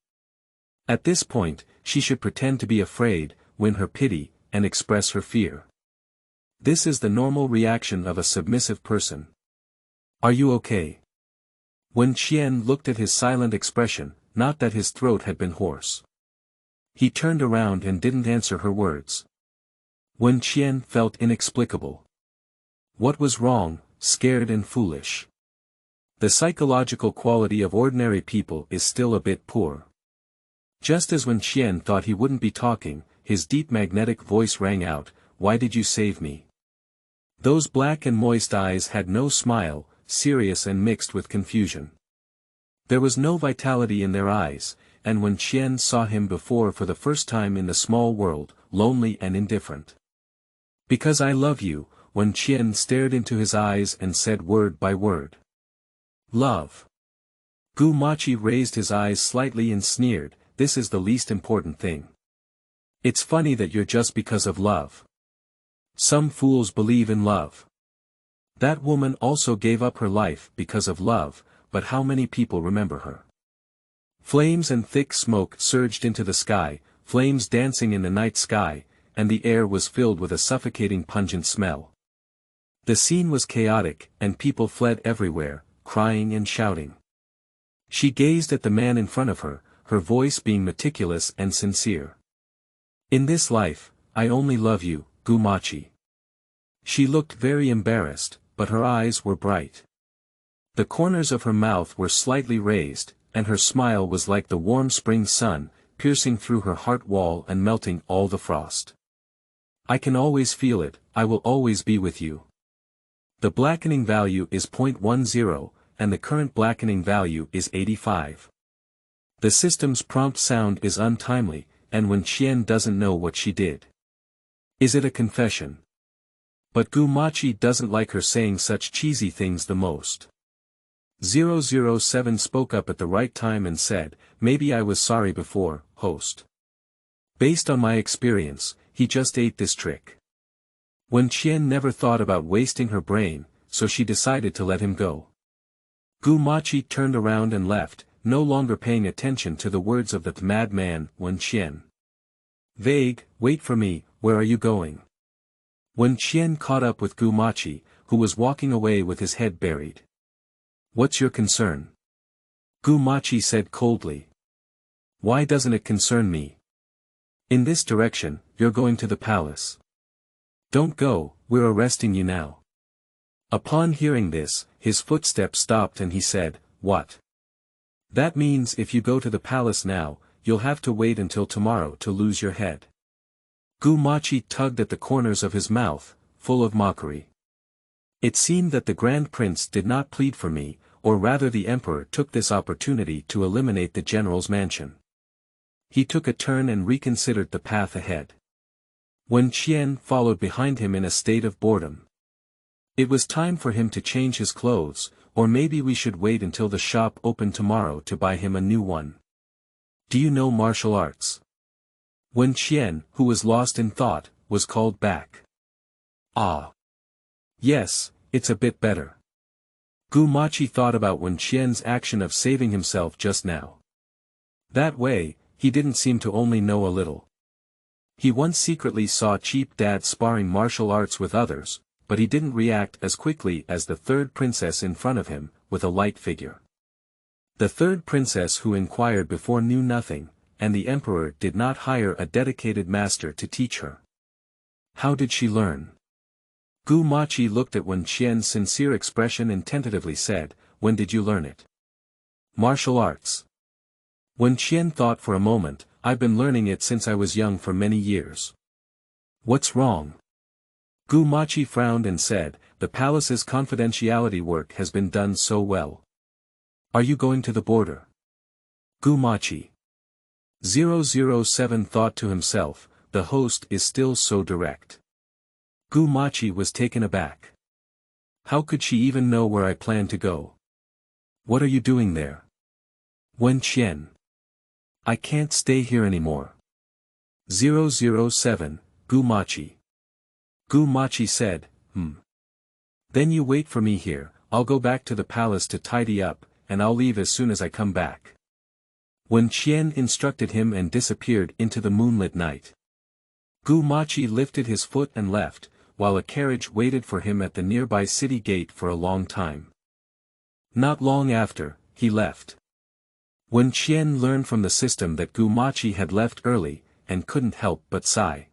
At this point, she should pretend to be afraid, win her pity, and express her fear. This is the normal reaction of a submissive person. "Are you okay?" Wen Qian looked at his silent expression, not that his throat had been hoarse. He turned around and didn't answer her words. Wen Qian felt inexplicable. What was wrong, scared and foolish? The psychological quality of ordinary people is still a bit poor. Just as Wen Qian thought he wouldn't be talking, his deep magnetic voice rang out, "Why did you save me?" Those black and moist eyes had no smile, serious and mixed with confusion. There was no vitality in their eyes, and Wen Qian saw him before for the first time in the small world, lonely and indifferent. "Because I love you," Wen Qian stared into his eyes and said word by word. "Love." Gumachi raised his eyes slightly and sneered, "This is the least important thing. It's funny that you're just because of love. Some fools believe in love. That woman also gave up her life because of love, but how many people remember her?" Flames and thick smoke surged into the sky, flames dancing in the night sky, and the air was filled with a suffocating pungent smell. The scene was chaotic, and people fled everywhere, crying and shouting. She gazed at the man in front of her, her voice being meticulous and sincere. "In this life, I only love you, Gumachi." She looked very embarrassed, but her eyes were bright. The corners of her mouth were slightly raised, and her smile was like the warm spring sun, piercing through her heart wall and melting all the frost. "I can always feel it, I will always be with you. The blackening value is 0.10, and the current blackening value is 85. The system's prompt sound is untimely, and Wen Qian doesn't know what she did. Is it a confession? But Gumachi doesn't like her saying such cheesy things the most. 007 spoke up at the right time and said, "Maybe I was sorry before, host. Based on my experience, he just ate this trick." Wen Qian never thought about wasting her brain, so she decided to let him go. Gumachi turned around and left, no longer paying attention to the words of the madman, Wen Qian. "Vague, wait for me, where are you going?" Wen Qian caught up with Gumachi, who was walking away with his head buried. "What's your concern?" Gumachi said coldly. "Why doesn't it concern me? In this direction, you're going to the palace. Don't go, we're arresting you now." Upon hearing this, his footsteps stopped and he said, "What?" "That means if you go to the palace now, you'll have to wait until tomorrow to lose your head." Gumachi tugged at the corners of his mouth, full of mockery. "It seemed that the Grand Prince did not plead for me, or rather the emperor took this opportunity to eliminate the general's mansion. He took a turn and reconsidered the path ahead. Wen Qian followed behind him in a state of boredom. It was time for him to change his clothes, or maybe we should wait until the shop opened tomorrow to buy him a new one. Do you know martial arts? Wen Qian, who was lost in thought, was called back. Ah. Yes, it's a bit better. Gu Machi thought about Wen Qian's action of saving himself just now. That way, he didn't seem to only know a little. He once secretly saw Cheap Dad sparring martial arts with others, but he didn't react as quickly as the third princess in front of him, with a light figure. The third princess who inquired before knew nothing, and the emperor did not hire a dedicated master to teach her. How did she learn? Gu Machi looked at Wen Qian's sincere expression and tentatively said, "When did you learn it?" Martial arts. Wen Qian thought for a moment, "I've been learning it since I was young for many years." What's wrong? Gu Machi frowned and said, "The palace's confidentiality work has been done so well. Are you going to the border?" Gu Machi. 007 thought to himself, the host is still so direct. Gu Machi was taken aback. How could she even know where I plan to go? What are you doing there? Wen Qian. I can't stay here anymore. 007, Gu Machi. Gu Machi said, Then you wait for me here, I'll go back to the palace to tidy up, and I'll leave as soon as I come back. Wen Qian instructed him and disappeared into the moonlit night. Gu Machi lifted his foot and left, while a carriage waited for him at the nearby city gate for a long time. Not long after, he left. Wen Qian learned from the system that Gu Machi had left early, and couldn't help but sigh.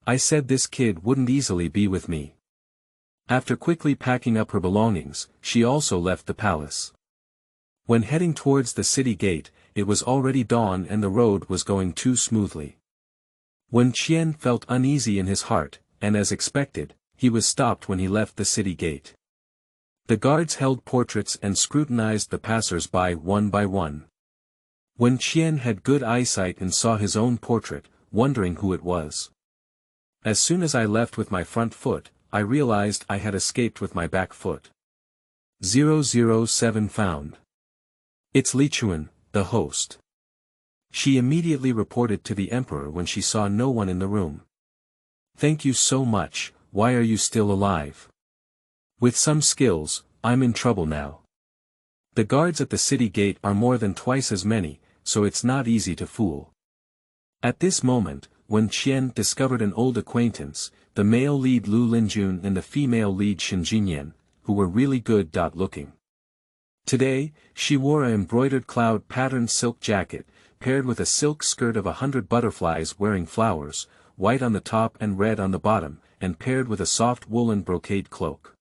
I said this kid wouldn't easily be with me. After quickly packing up her belongings, she also left the palace. When heading towards the city gate, it was already dawn and the road was going too smoothly. Wen Qian felt uneasy in his heart, and as expected, he was stopped when he left the city gate. The guards held portraits and scrutinized the passers-by one by one. Wen Qian had good eyesight and saw his own portrait, wondering who it was. As soon as I left with my front foot, I realized I had escaped with my back foot. 007 found. It's Li Chuan, the host. She immediately reported to the emperor when she saw no one in the room. Thank you so much, why are you still alive? With some skills, I'm in trouble now. The guards at the city gate are more than twice as many, so it's not easy to fool. At this moment, Wen Qian discovered an old acquaintance, the male lead Lu Linjun and the female lead Shen Jinyan, who were really good looking. Today, she wore an embroidered cloud-patterned silk jacket, paired with a silk skirt of 100 butterflies wearing flowers, white on the top and red on the bottom, and paired with a soft woolen brocade cloak.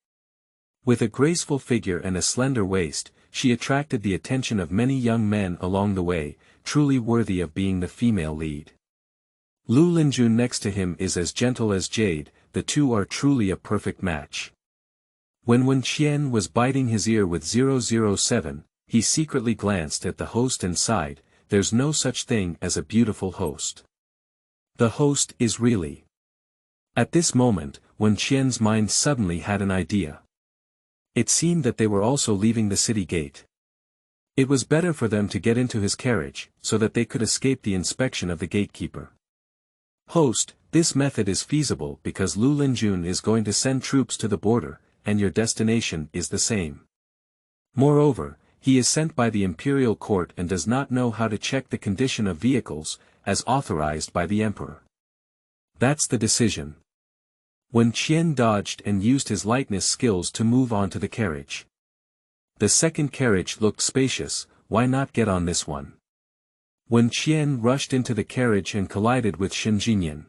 With a graceful figure and a slender waist, she attracted the attention of many young men along the way, truly worthy of being the female lead. Lu Linjun next to him is as gentle as jade, the two are truly a perfect match. When Wen Qian was biting his ear with 007, he secretly glanced at the host and sighed, there's no such thing as a beautiful host. The host is really. At this moment, Wen Qian's mind suddenly had an idea. It seemed that they were also leaving the city gate. It was better for them to get into his carriage, so that they could escape the inspection of the gatekeeper. Host, this method is feasible because Lu Linjun is going to send troops to the border, and your destination is the same. Moreover, he is sent by the imperial court and does not know how to check the condition of vehicles, as authorized by the emperor. That's the decision. Wen Qian dodged and used his lightness skills to move onto the carriage. The second carriage looked spacious, why not get on this one? Wen Qian rushed into the carriage and collided with Shen Jinyan.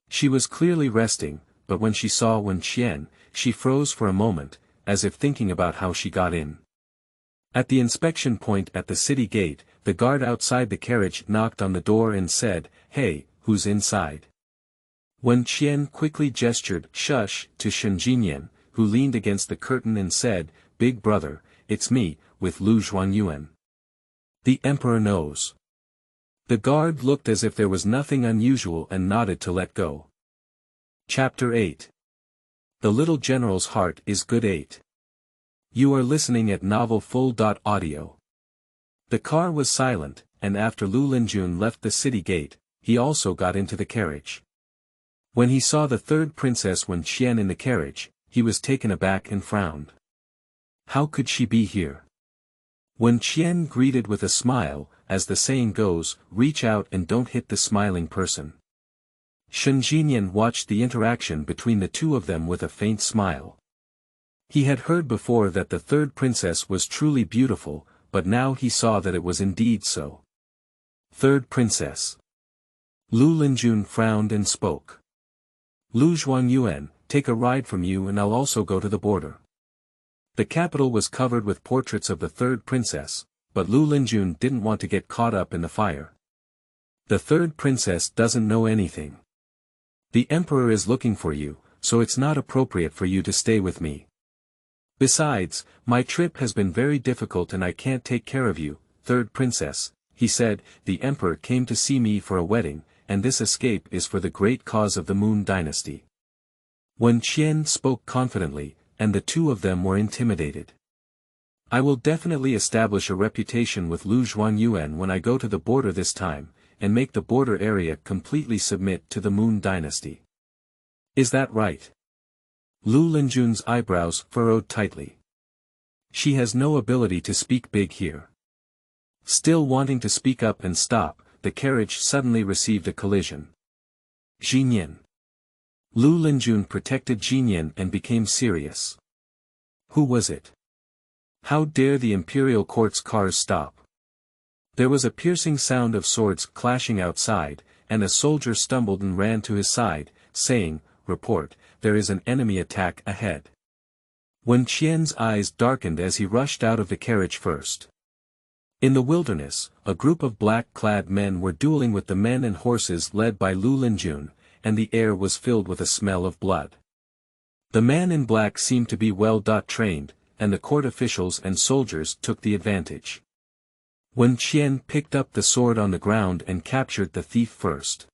She was clearly resting, but when she saw Wen Qian, she froze for a moment, as if thinking about how she got in. At the inspection point at the city gate, the guard outside the carriage knocked on the door and said, "Hey, who's inside?" Wen Qian quickly gestured "Shush" to Shen Jinyan, who leaned against the curtain and said, "Big brother, it's me, with Lu Zhuangyuan. The emperor knows. The guard looked as if there was nothing unusual and nodded to let go. Chapter 8. The Little General's Heart is Good 8. You are listening at Novel Full.audio. The car was silent, and after Lu Linjun left the city gate, he also got into the carriage. When he saw the third princess Wen Qian in the carriage, he was taken aback and frowned. How could she be here? Wen Qian greeted with a smile, as the saying goes, reach out and don't hit the smiling person. Shen Jinyan watched the interaction between the two of them with a faint smile. He had heard before that the third princess was truly beautiful, but now he saw that it was indeed so. Third princess. Lu Linjun frowned and spoke. Lu Zhuangyuan, take a ride from you and I'll also go to the border. The capital was covered with portraits of the third princess, but Lu Linjun didn't want to get caught up in the fire. The third princess doesn't know anything. The emperor is looking for you, so it's not appropriate for you to stay with me. Besides, my trip has been very difficult and I can't take care of you, third princess, he said. The emperor came to see me for a wedding, and this escape is for the great cause of the Moon Dynasty. Wen Qian spoke confidently, and the two of them were intimidated. I will definitely establish a reputation with Lu Zhuangyuan when I go to the border this time, and make the border area completely submit to the Moon Dynasty. Is that right? Lu Linjun's eyebrows furrowed tightly. She has no ability to speak big here. Still wanting to speak up and stop, the carriage suddenly received a collision. Jinyan. Lu Linjun protected Jinyan and became serious. Who was it? How dare the imperial court's cars stop? There was a piercing sound of swords clashing outside, and a soldier stumbled and ran to his side, saying, "Report, there is an enemy attack ahead." Wen Qian's eyes darkened as he rushed out of the carriage first. In the wilderness, a group of black-clad men were dueling with the men and horses led by Lu Linjun, and the air was filled with a smell of blood. The man in black seemed to be well trained, and the court officials and soldiers took the advantage. Wen Qian picked up the sword on the ground and captured the thief first.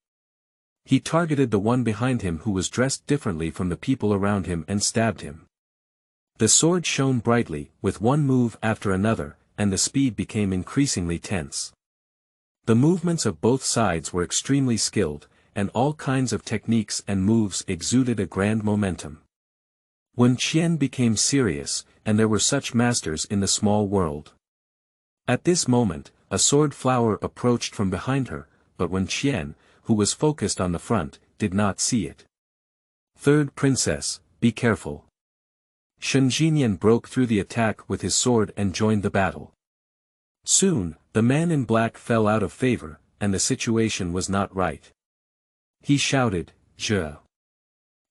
He targeted the one behind him who was dressed differently from the people around him and stabbed him. The sword shone brightly, with one move after another, and the speed became increasingly tense. The movements of both sides were extremely skilled, and all kinds of techniques and moves exuded a grand momentum. Wen Qian became serious, and there were such masters in the small world. At this moment, a sword flower approached from behind her, but Wen Qian, who was focused on the front, did not see it. Third princess, be careful. Shen Jinyan broke through the attack with his sword and joined the battle. Soon, the man in black fell out of favor, and the situation was not right. He shouted, "Je."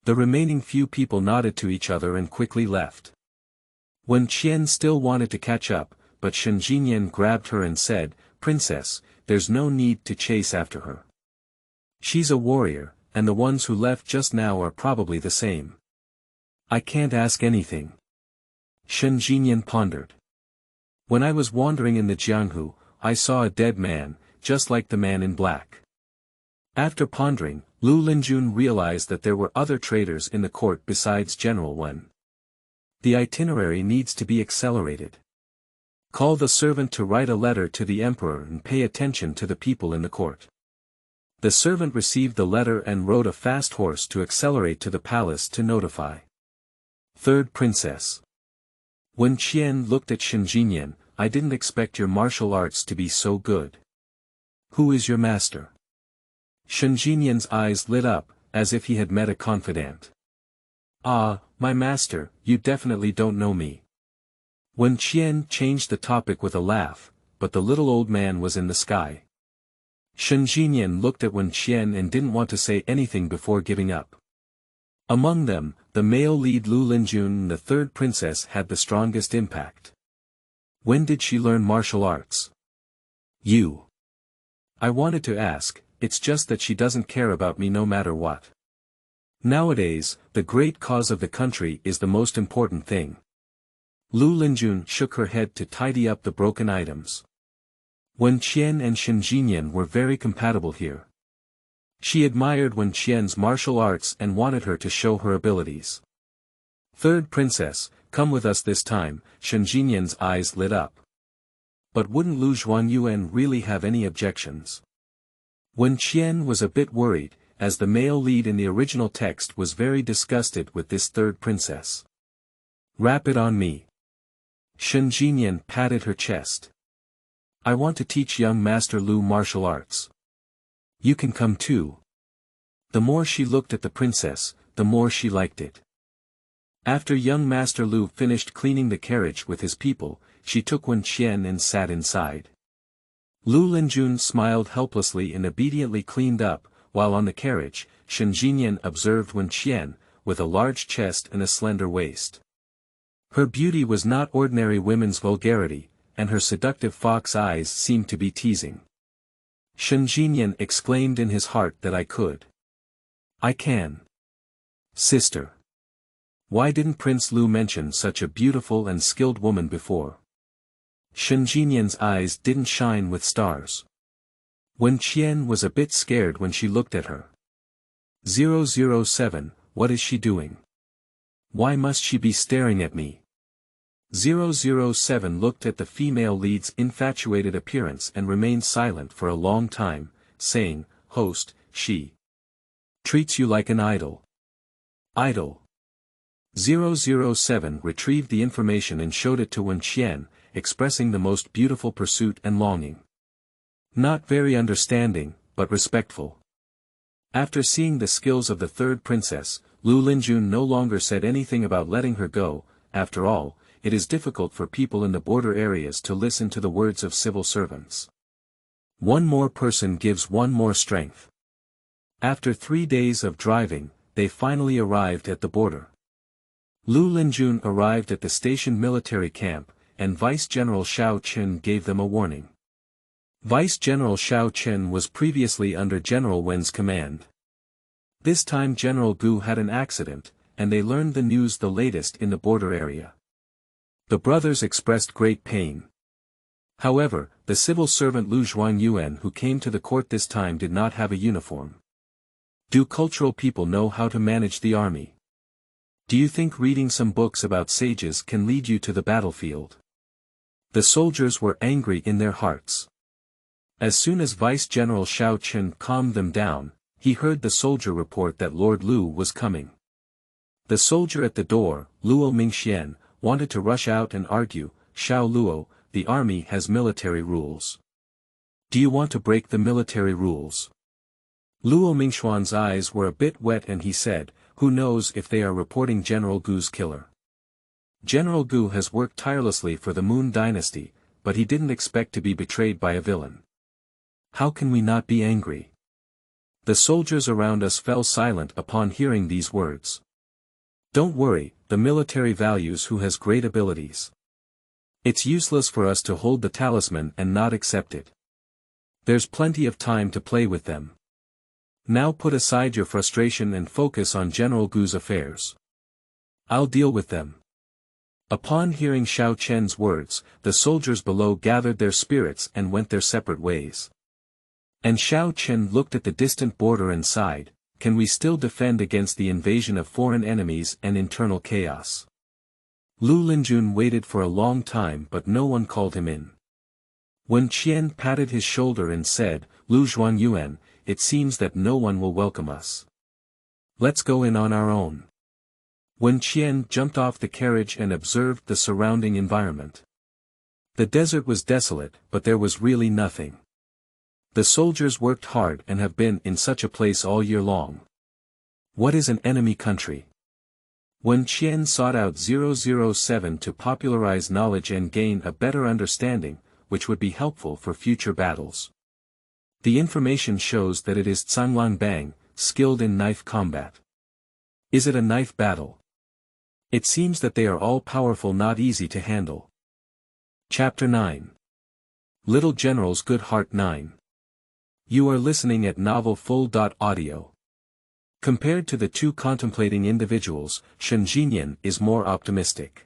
The remaining few people nodded to each other and quickly left. Wen Qian still wanted to catch up, but Shen Jinyan grabbed her and said, "Princess, there's no need to chase after her. She's a warrior, and the ones who left just now are probably the same. I can't ask anything." Shen Jinyan pondered. When I was wandering in the Jianghu, I saw a dead man, just like the man in black. After pondering, Lu Linjun realized that there were other traitors in the court besides General Wen. The itinerary needs to be accelerated. Call the servant to write a letter to the emperor and pay attention to the people in the court. The servant received the letter and rode a fast horse to accelerate to the palace to notify. Third princess. Wen Qian looked at Shen Jinyan. "I didn't expect your martial arts to be so good. Who is your master?" Shen Jinyan's eyes lit up, as if he had met a confidant. "Ah, my master, you definitely don't know me." Wen Qian changed the topic with a laugh, but the little old man was in the sky. Shen Jinyan looked at Wen Qian and didn't want to say anything before giving up. Among them, the male lead Lu Linjun and the third princess had the strongest impact. When did she learn martial arts? You. I wanted to ask, it's just that she doesn't care about me no matter what. Nowadays, the great cause of the country is the most important thing. Lu Linjun shook her head to tidy up the broken items. Wen Qian and Shen Jinyan were very compatible here. She admired Wen Qian's martial arts and wanted her to show her abilities. Third princess, come with us this time, Shen Jinyan's eyes lit up. But wouldn't Lu Zhuanyuan really have any objections? Wen Qian was a bit worried, as the male lead in the original text was very disgusted with this third princess. Wrap it on me. Shen Jinyan patted her chest. I want to teach young Master Lu martial arts. You can come too. The more she looked at the princess, the more she liked it. After young Master Lu finished cleaning the carriage with his people, she took Wen Qian and sat inside. Lu Linjun smiled helplessly and obediently cleaned up, while on the carriage, Shen Jinyan observed Wen Qian, with a large chest and a slender waist. Her beauty was not ordinary women's vulgarity, and her seductive fox eyes seemed to be teasing. Shen Jinyan exclaimed in his heart that I could. I can. Sister. Why didn't Prince Lu mention such a beautiful and skilled woman before? Shen Jinyan's eyes didn't shine with stars. Wen Qian was a bit scared when she looked at her. 007, what is she doing? Why must she be staring at me? 007 looked at the female lead's infatuated appearance and remained silent for a long time, saying, Host, she treats you like an idol. Idol. 007 retrieved the information and showed it to Wen Qian, expressing the most beautiful pursuit and longing. Not very understanding, but respectful. After seeing the skills of the third princess, Lu Linjun no longer said anything about letting her go. After all, it is difficult for people in the border areas to listen to the words of civil servants. One more person gives one more strength. After 3 days of driving, they finally arrived at the border. Lu Linjun arrived at the station military camp, and Vice General Shao Chen gave them a warning. Vice General Shao Chen was previously under General Wen's command. This time General Gu had an accident, and they learned the news the latest in the border area. The brothers expressed great pain. However, the civil servant Lu Zhuanyuan who came to the court this time did not have a uniform. Do cultural people know how to manage the army? Do you think reading some books about sages can lead you to the battlefield? The soldiers were angry in their hearts. As soon as Vice General Shao Chen calmed them down, he heard the soldier report that Lord Lu was coming. The soldier at the door, Luo Mingxian, wanted to rush out and argue, Xiao Luo, the army has military rules. Do you want to break the military rules? Luo Mingxuan's eyes were a bit wet and he said, who knows if they are reporting General Gu's killer. General Gu has worked tirelessly for the Moon Dynasty, but he didn't expect to be betrayed by a villain. How can we not be angry? The soldiers around us fell silent upon hearing these words. Don't worry, the military values who has great abilities. It's useless for us to hold the talisman and not accept it. There's plenty of time to play with them. Now put aside your frustration and focus on General Gu's affairs. I'll deal with them. Upon hearing Shao Chen's words, the soldiers below gathered their spirits and went their separate ways. And Shao Chen looked at the distant border and sighed, can we still defend against the invasion of foreign enemies and internal chaos? Lu Linjun waited for a long time but no one called him in. Wen Qian patted his shoulder and said, Lu Zhuanyuan, it seems that no one will welcome us. Let's go in on our own. Wen Qian jumped off the carriage and observed the surrounding environment. The desert was desolate, but there was really nothing. The soldiers worked hard and have been in such a place all year long. What is an enemy country? Wen Qian sought out 007 to popularize knowledge and gain a better understanding, which would be helpful for future battles. The information shows that it is Zhanglang Bang, skilled in knife combat. Is it a knife battle? It seems that they are all powerful, not easy to handle. Chapter 9. Little General's Good Heart 9. You are listening at Novel Full.audio. Compared to the two contemplating individuals, Shen Jinyan is more optimistic.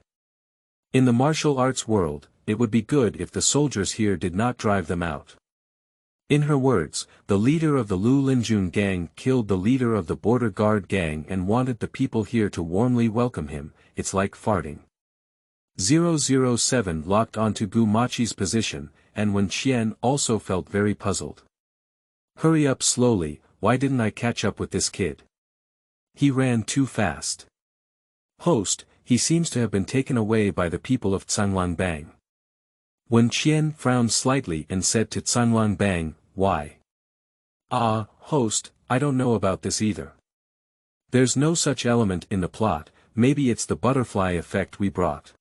In the martial arts world, it would be good if the soldiers here did not drive them out. In her words, the leader of the Lu Linjun gang killed the leader of the border guard gang and wanted the people here to warmly welcome him. It's like farting. 007 locked onto Gu Machi's position, and Wen Qian also felt very puzzled. Hurry up slowly, why didn't I catch up with this kid? He ran too fast. Host, he seems to have been taken away by the people of Canglanbang. Wen Qian frowned slightly and said to Canglanbang, why? Host, I don't know about this either. There's no such element in the plot, maybe it's the butterfly effect we brought.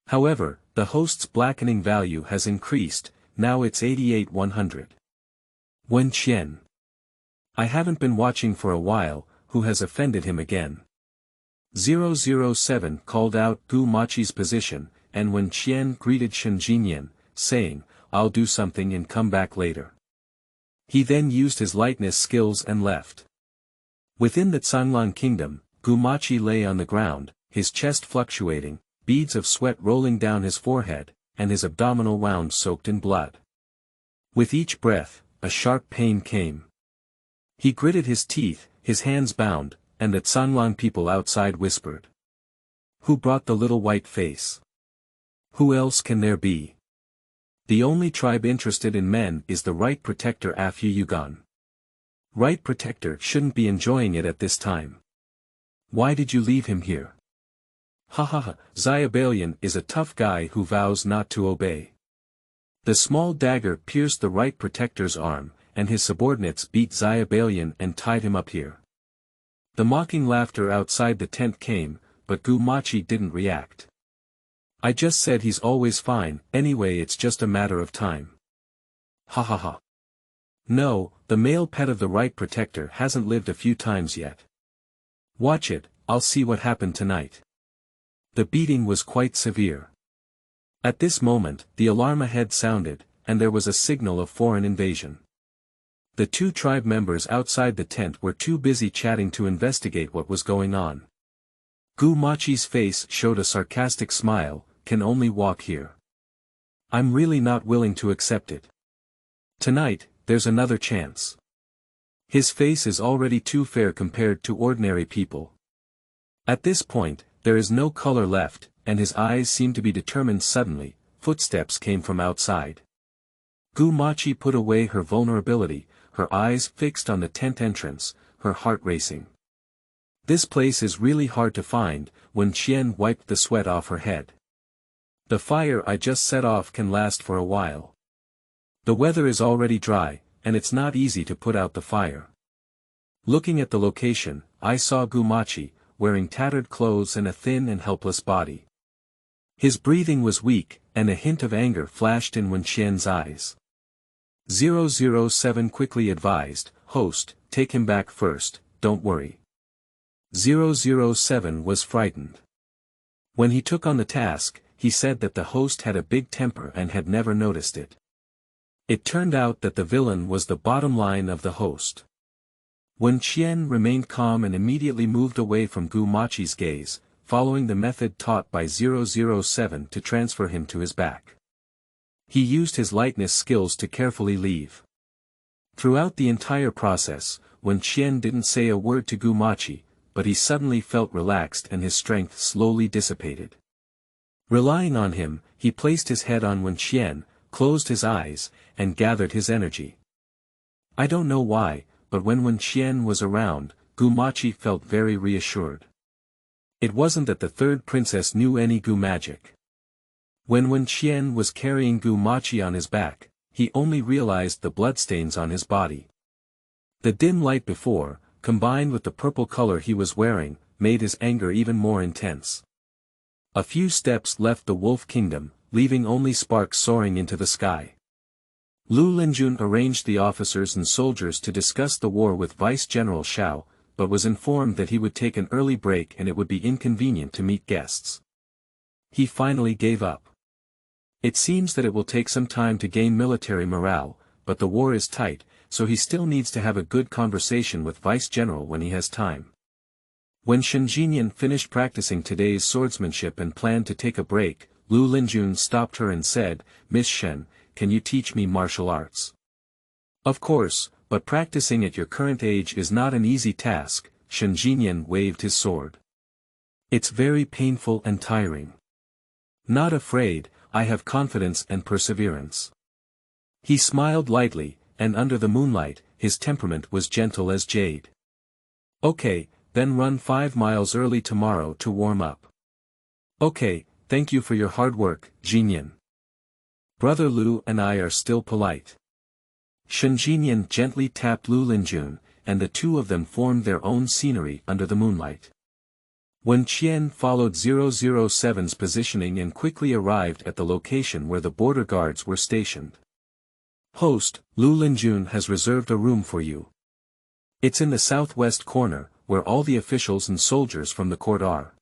However, the host's blackening value has increased, now it's 88-100. Wen Qian. I haven't been watching for a while, who has offended him again? 007 called out Gu Machi's position, and Wen Qian greeted Shen Jinyan, saying, I'll do something and come back later. He then used his lightness skills and left. Within the Canglan kingdom, Gu Machi lay on the ground, his chest fluctuating, beads of sweat rolling down his forehead, and his abdominal wound soaked in blood. With each breath, a sharp pain came. He gritted his teeth, his hands bound, and the Canglan people outside whispered. Who brought the little white face? Who else can there be? The only tribe interested in men is the Right Protector Afu Yugan. Right Protector shouldn't be enjoying it at this time. Why did you leave him here? Xiabalian is a tough guy who vows not to obey. The small dagger pierced the Right Protector's arm, and his subordinates beat Xiabalian and tied him up here. The mocking laughter outside the tent came, but Gu Machi didn't react. I just said he's always fine, anyway it's just a matter of time. No, the male pet of the Right Protector hasn't lived a few times yet. Watch it, I'll see what happened tonight. The beating was quite severe. At this moment, the alarm ahead sounded, and there was a signal of foreign invasion. The two tribe members outside the tent were too busy chatting to investigate what was going on. Gu Machi's face showed a sarcastic smile, can only walk here. I'm really not willing to accept it. Tonight, there's another chance. His face is already too fair compared to ordinary people. At this point, there is no color left, and his eyes seem to be determined suddenly. Footsteps came from outside. Gu Machi put away her vulnerability, her eyes fixed on the tent entrance, her heart racing. This place is really hard to find. Wen Qian wiped the sweat off her head. The fire I just set off can last for a while. The weather is already dry, and it's not easy to put out the fire. Looking at the location, I saw Gu Machi, wearing tattered clothes and a thin and helpless body. His breathing was weak, and a hint of anger flashed in Wen Qian's eyes. 007 quickly advised, Host, take him back first, don't worry. 007 was frightened. When he took on the task, he said that the host had a big temper and had never noticed it. It turned out that the villain was the bottom line of the host. Wen Qian remained calm and immediately moved away from Gu Machi's gaze, following the method taught by 007 to transfer him to his back. He used his lightness skills to carefully leave. Throughout the entire process, Wen Qian didn't say a word to Gu Machi, but he suddenly felt relaxed and his strength slowly dissipated. Relying on him, he placed his head on Wen Qian, closed his eyes, and gathered his energy. I don't know why, but when Wen Qian was around, Gu Machi felt very reassured. It wasn't that the third princess knew any Gu magic. When Wen Qian was carrying Gu Machi on his back, he only realized the bloodstains on his body. The dim light before, combined with the purple color he was wearing, made his anger even more intense. A few steps left the Wolf Kingdom, leaving only sparks soaring into the sky. Lu Linjun arranged the officers and soldiers to discuss the war with Vice General Xiao, but was informed that he would take an early break and it would be inconvenient to meet guests. He finally gave up. It seems that it will take some time to gain military morale, but the war is tight, so he still needs to have a good conversation with Vice General when he has time. When Shen Jinyan finished practicing today's swordsmanship and planned to take a break, Lu Linjun stopped her and said, "Miss Shen, can you teach me martial arts?" "Of course, but practicing at your current age is not an easy task," Shen Jinyan waved his sword. "It's very painful and tiring." "Not afraid, I have confidence and perseverance." He smiled lightly, and under the moonlight, his temperament was gentle as jade. "Okay, then run 5 miles early tomorrow to warm up." "Okay, thank you for your hard work, Jinyan. Brother Lu and I are still polite." Shen Jinyan gently tapped Lu Linjun, and the two of them formed their own scenery under the moonlight. Wen Qian followed 007's positioning and quickly arrived at the location where the border guards were stationed. "Host, Lu Linjun has reserved a room for you. It's in the southwest corner, where all the officials and soldiers from the court are."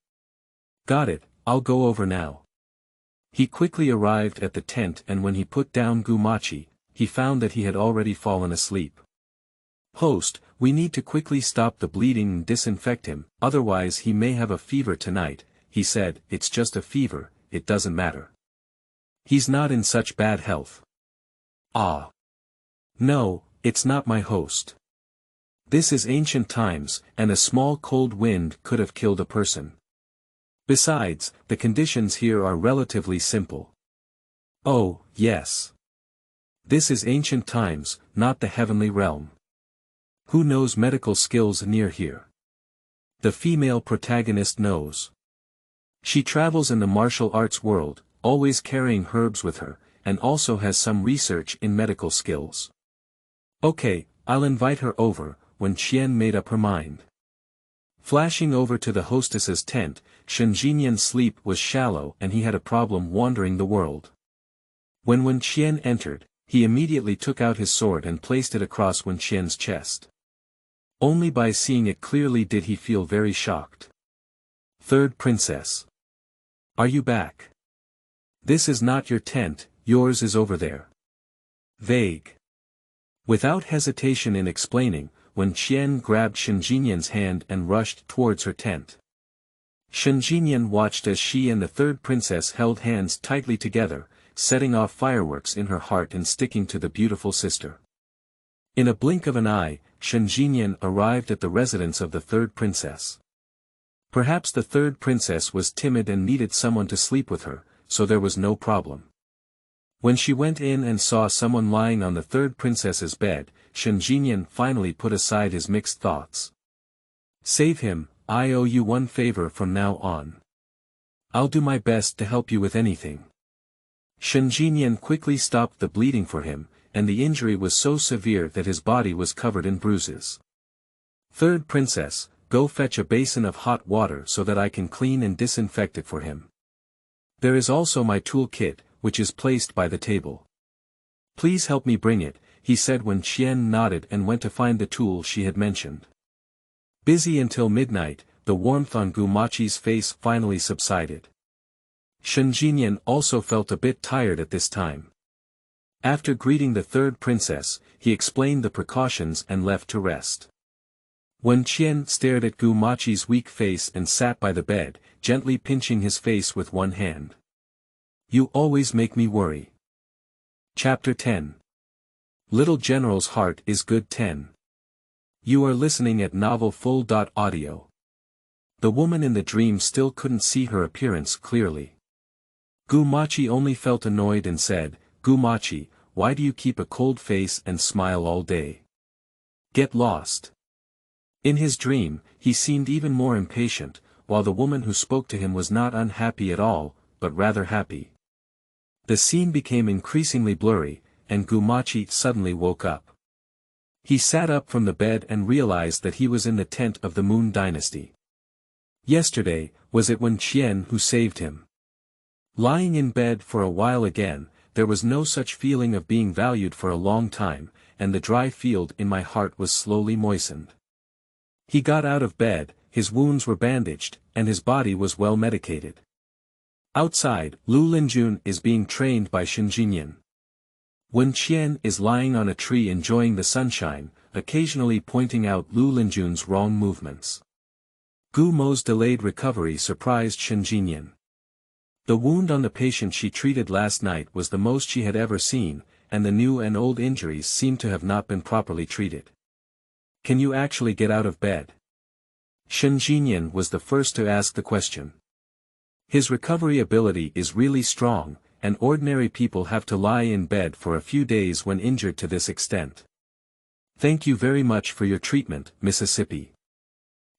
"Got it, I'll go over now." He quickly arrived at the tent, and when he put down Gumachi, he found that he had already fallen asleep. "Host, we need to quickly stop the bleeding and disinfect him, otherwise he may have a fever tonight," he said. "It's just a fever, it doesn't matter. He's not in such bad health." "Ah. No, it's not, my host. This is ancient times, and a small cold wind could have killed a person. Besides, the conditions here are relatively simple." "Oh, yes. This is ancient times, not the heavenly realm. Who knows medical skills near here?" "The female protagonist knows. She travels in the martial arts world, always carrying herbs with her, and also has some research in medical skills." "Okay, I'll invite her over," when Qian made up her mind. Flashing over to the hostess's tent, Shen Jinyan's sleep was shallow and he had a problem wandering the world. When Wen Qian entered, he immediately took out his sword and placed it across Wen Qian's chest. Only by seeing it clearly did he feel very shocked. "Third princess. Are you back? This is not your tent, yours is over there." Vague. Without hesitation in explaining, Wen Qian grabbed Shen Jinyan's hand and rushed towards her tent. Shen Jinyan watched as she and the third princess held hands tightly together, setting off fireworks in her heart and sticking to the beautiful sister. In a blink of an eye, Shen Jinyan arrived at the residence of the third princess. Perhaps the third princess was timid and needed someone to sleep with her, so there was no problem. When she went in and saw someone lying on the third princess's bed, Shen Jinyan finally put aside his mixed thoughts. "Save him, I owe you one favor from now on. I'll do my best to help you with anything." Shen Jinyan quickly stopped the bleeding for him, and the injury was so severe that his body was covered in bruises. "Third princess, go fetch a basin of hot water so that I can clean and disinfect it for him. There is also my tool kit, which is placed by the table. Please help me bring it," he said when Qian nodded and went to find the tool she had mentioned. Busy until midnight, the warmth on Gumachi's face finally subsided. Shen Jinyan also felt a bit tired at this time. After greeting the third princess, he explained the precautions and left to rest. Wen Qian stared at Gumachi's weak face and sat by the bed, gently pinching his face with one hand. "You always make me worry." Chapter 10. Little General's Heart is Good 10. You are listening at novelfull.audio. The woman in the dream still couldn't see her appearance clearly. Gumachi only felt annoyed and said, "Gumachi, why do you keep a cold face and smile all day? Get lost." In his dream, he seemed even more impatient, while the woman who spoke to him was not unhappy at all, but rather happy. The scene became increasingly blurry, and Gumachi suddenly woke up. He sat up from the bed and realized that he was in the tent of the Moon Dynasty. Yesterday, was it Wen Qian who saved him? Lying in bed for a while again, there was no such feeling of being valued for a long time, and the dry field in my heart was slowly moistened. He got out of bed, his wounds were bandaged, and his body was well medicated. Outside, Lu Linjun is being trained by Shen Jinyan. Wen Qian is lying on a tree enjoying the sunshine, occasionally pointing out Lu Linjun's wrong movements. Gu Mo's delayed recovery surprised Shen Jinyan. The wound on the patient she treated last night was the most she had ever seen, and the new and old injuries seemed to have not been properly treated. Can you actually get out of bed? Shen Jinyan was the first to ask the question. His recovery ability is really strong, and ordinary people have to lie in bed for a few days when injured to this extent. Thank you very much for your treatment, Mississippi.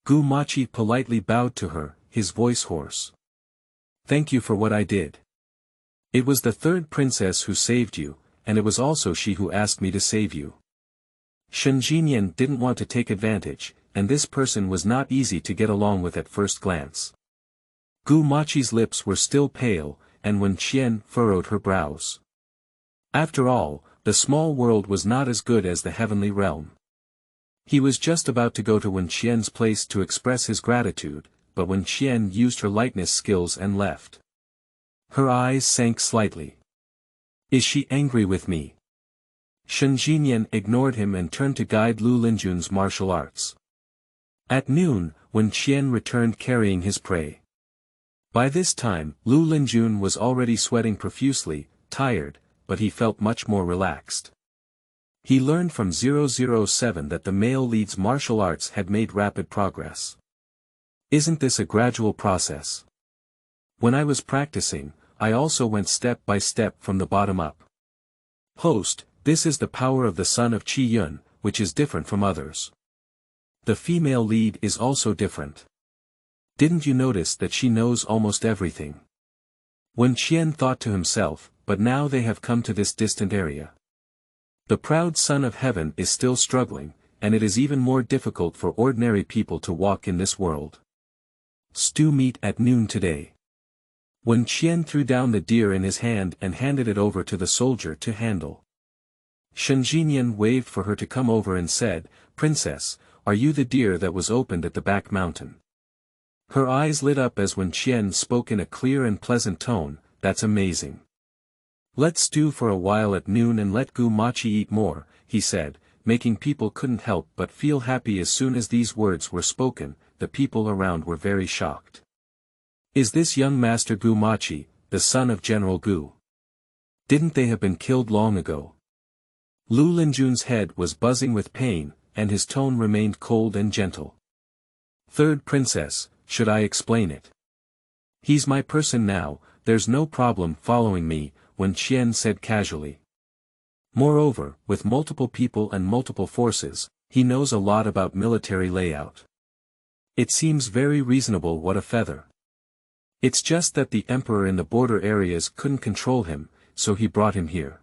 Gu Machi politely bowed to her, his voice hoarse. Thank you for what I did. It was the third princess who saved you, and it was also she who asked me to save you. Shen Jinyan didn't want to take advantage, and this person was not easy to get along with at first glance. Gu Machi's lips were still pale, and Wen Qian furrowed her brows. After all, the small world was not as good as the heavenly realm. He was just about to go to Wen Qian's place to express his gratitude, but Wen Qian used her lightness skills and left. Her eyes sank slightly. Is she angry with me? Shen Jinyan ignored him and turned to guide Lu Linjun's martial arts. At noon, Wen Qian returned carrying his prey. By this time, Lu Linjun was already sweating profusely, tired, but he felt much more relaxed. He learned from 007 that the male lead's martial arts had made rapid progress. Isn't this a gradual process? When I was practicing, I also went step by step from the bottom up. Host, this is the power of the son of Qi Yun, which is different from others. The female lead is also different. Didn't you notice that she knows almost everything? Wen Qian thought to himself, but now they have come to this distant area. The proud son of heaven is still struggling, and it is even more difficult for ordinary people to walk in this world. Stew meat at noon today. Wen Qian threw down the deer in his hand and handed it over to the soldier to handle. Shen Jinyan waved for her to come over and said, Princess, are you the deer that was opened at the back mountain? Her eyes lit up as Wen Qian spoke in a clear and pleasant tone, that's amazing. Let's stew for a while at noon and let Gu Machi eat more, he said, making people couldn't help but feel happy as soon as these words were spoken. The people around were very shocked. Is this young master Gu Machi, the son of General Gu? Didn't they have been killed long ago? Lu Linjun's head was buzzing with pain, and his tone remained cold and gentle. Third princess, should I explain it? He's my person now, there's no problem following me, Wen Qian said casually. Moreover, with multiple people and multiple forces, he knows a lot about military layout. It seems very reasonable. What a feather. It's just that the emperor in the border areas couldn't control him, so he brought him here.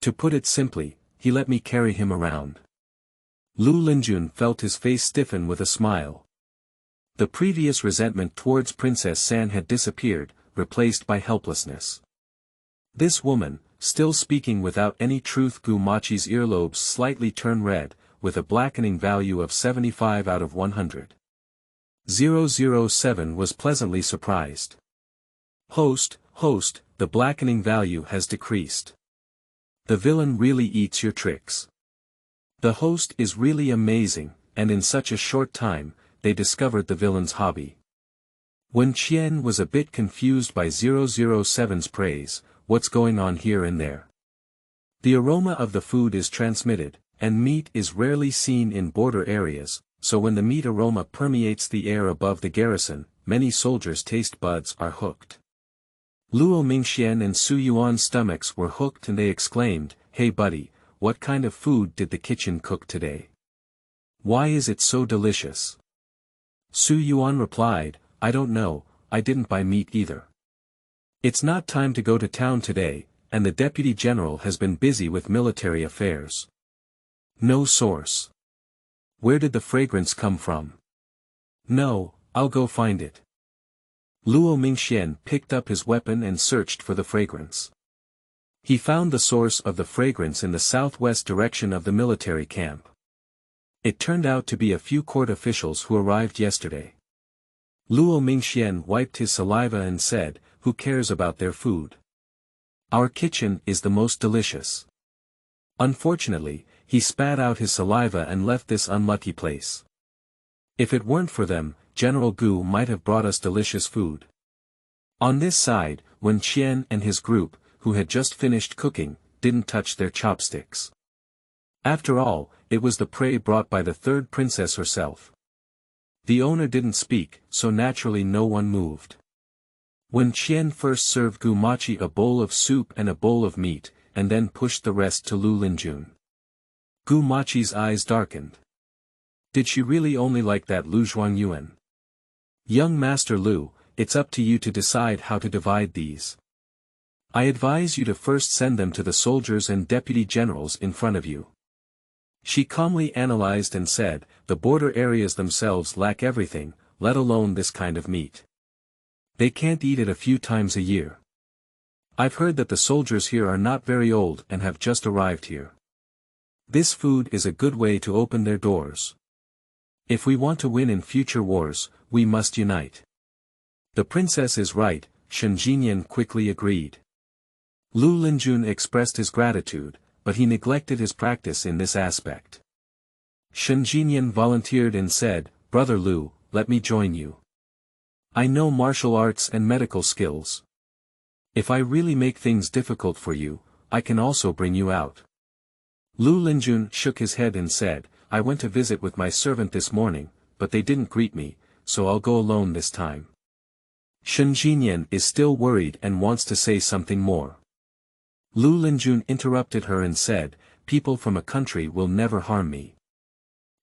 To put it simply, he let me carry him around. Lu Linjun felt his face stiffen with a smile. The previous resentment towards Princess San had disappeared, replaced by helplessness. This woman, still speaking without any truth. Gu Machi's earlobes slightly turned red, with a blackening value of 75 out of 100. 007 was pleasantly surprised. Host, the blackening value has decreased. The villain really eats your tricks. The host is really amazing, and in such a short time, they discovered the villain's hobby. Wen Qian was a bit confused by 007's praise. What's going on here and there? The aroma of the food is transmitted, and meat is rarely seen in border areas, so when the meat aroma permeates the air above the garrison, many soldiers' taste buds are hooked. Luo Mingxian and Su Yuan's stomachs were hooked and they exclaimed, Hey buddy, what kind of food did the kitchen cook today? Why is it so delicious? Su Yuan replied, I don't know, I didn't buy meat either. It's not time to go to town today, and the deputy general has been busy with military affairs. No source. Where did the fragrance come from? No, I'll go find it. Luo Mingxian picked up his weapon and searched for the fragrance. He found the source of the fragrance in the southwest direction of the military camp. It turned out to be a few court officials who arrived yesterday. Luo Mingxian wiped his saliva and said, Who cares about their food? Our kitchen is the most delicious. Unfortunately, he spat out his saliva and left this unlucky place. If it weren't for them, General Gu might have brought us delicious food. On this side, Wen Qian and his group, who had just finished cooking, didn't touch their chopsticks. After all, it was the prey brought by the third princess herself. The owner didn't speak, so naturally no one moved. Wen Qian first served Gu Machi a bowl of soup and a bowl of meat, and then pushed the rest to Lu Linjun. Gu Machi's eyes darkened. Did she really only like that Lu Zhuangyuan? Young Master Lu, it's up to you to decide how to divide these. I advise you to first send them to the soldiers and deputy generals in front of you. She calmly analyzed and said, the border areas themselves lack everything, let alone this kind of meat. They can't eat it a few times a year. I've heard that the soldiers here are not very old and have just arrived here. This food is a good way to open their doors. If we want to win in future wars, we must unite. The princess is right, Shen Jinyan quickly agreed. Lu Linjun expressed his gratitude, but he neglected his practice in this aspect. Shen Jinyan volunteered and said, Brother Lu, let me join you. I know martial arts and medical skills. If I really make things difficult for you, I can also bring you out. Lu Linjun shook his head and said, I went to visit with my servant this morning, but they didn't greet me, so I'll go alone this time. Shen Jinyan is still worried and wants to say something more. Lu Linjun interrupted her and said, people from a country will never harm me.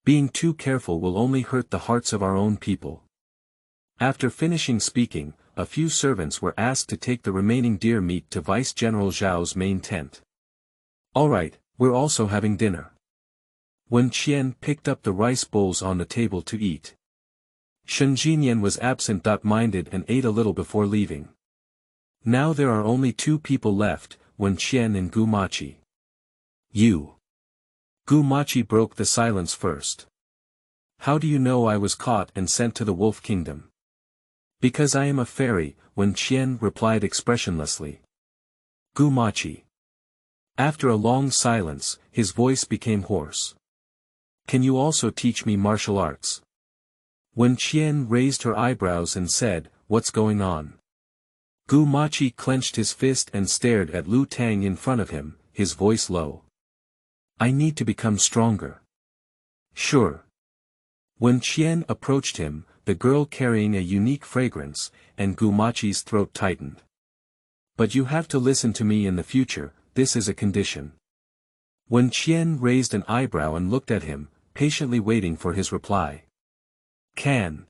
Being too careful will only hurt the hearts of our own people. After finishing speaking, a few servants were asked to take the remaining deer meat to Vice General Zhao's main tent. Alright, we're also having dinner. Wen Qian picked up the rice bowls on the table to eat. Shen Jinyan was absent-minded and ate a little before leaving. Now there are only two people left, Wen Qian and Gu Machi. You. Gu Machi broke the silence first. How do you know I was caught and sent to the Wolf Kingdom? Because I am a fairy, Wen Qian replied expressionlessly. Gu Machi. After a long silence, his voice became hoarse. Can you also teach me martial arts? Wen Qian raised her eyebrows and said, what's going on? Gu Machi clenched his fist and stared at Lu Tang in front of him, his voice low. I need to become stronger. Sure. Wen Qian approached him, the girl carrying a unique fragrance, and Gu Machi's throat tightened. But you have to listen to me in the future, this is a condition. Wen Qian raised an eyebrow and looked at him, patiently waiting for his reply. Can.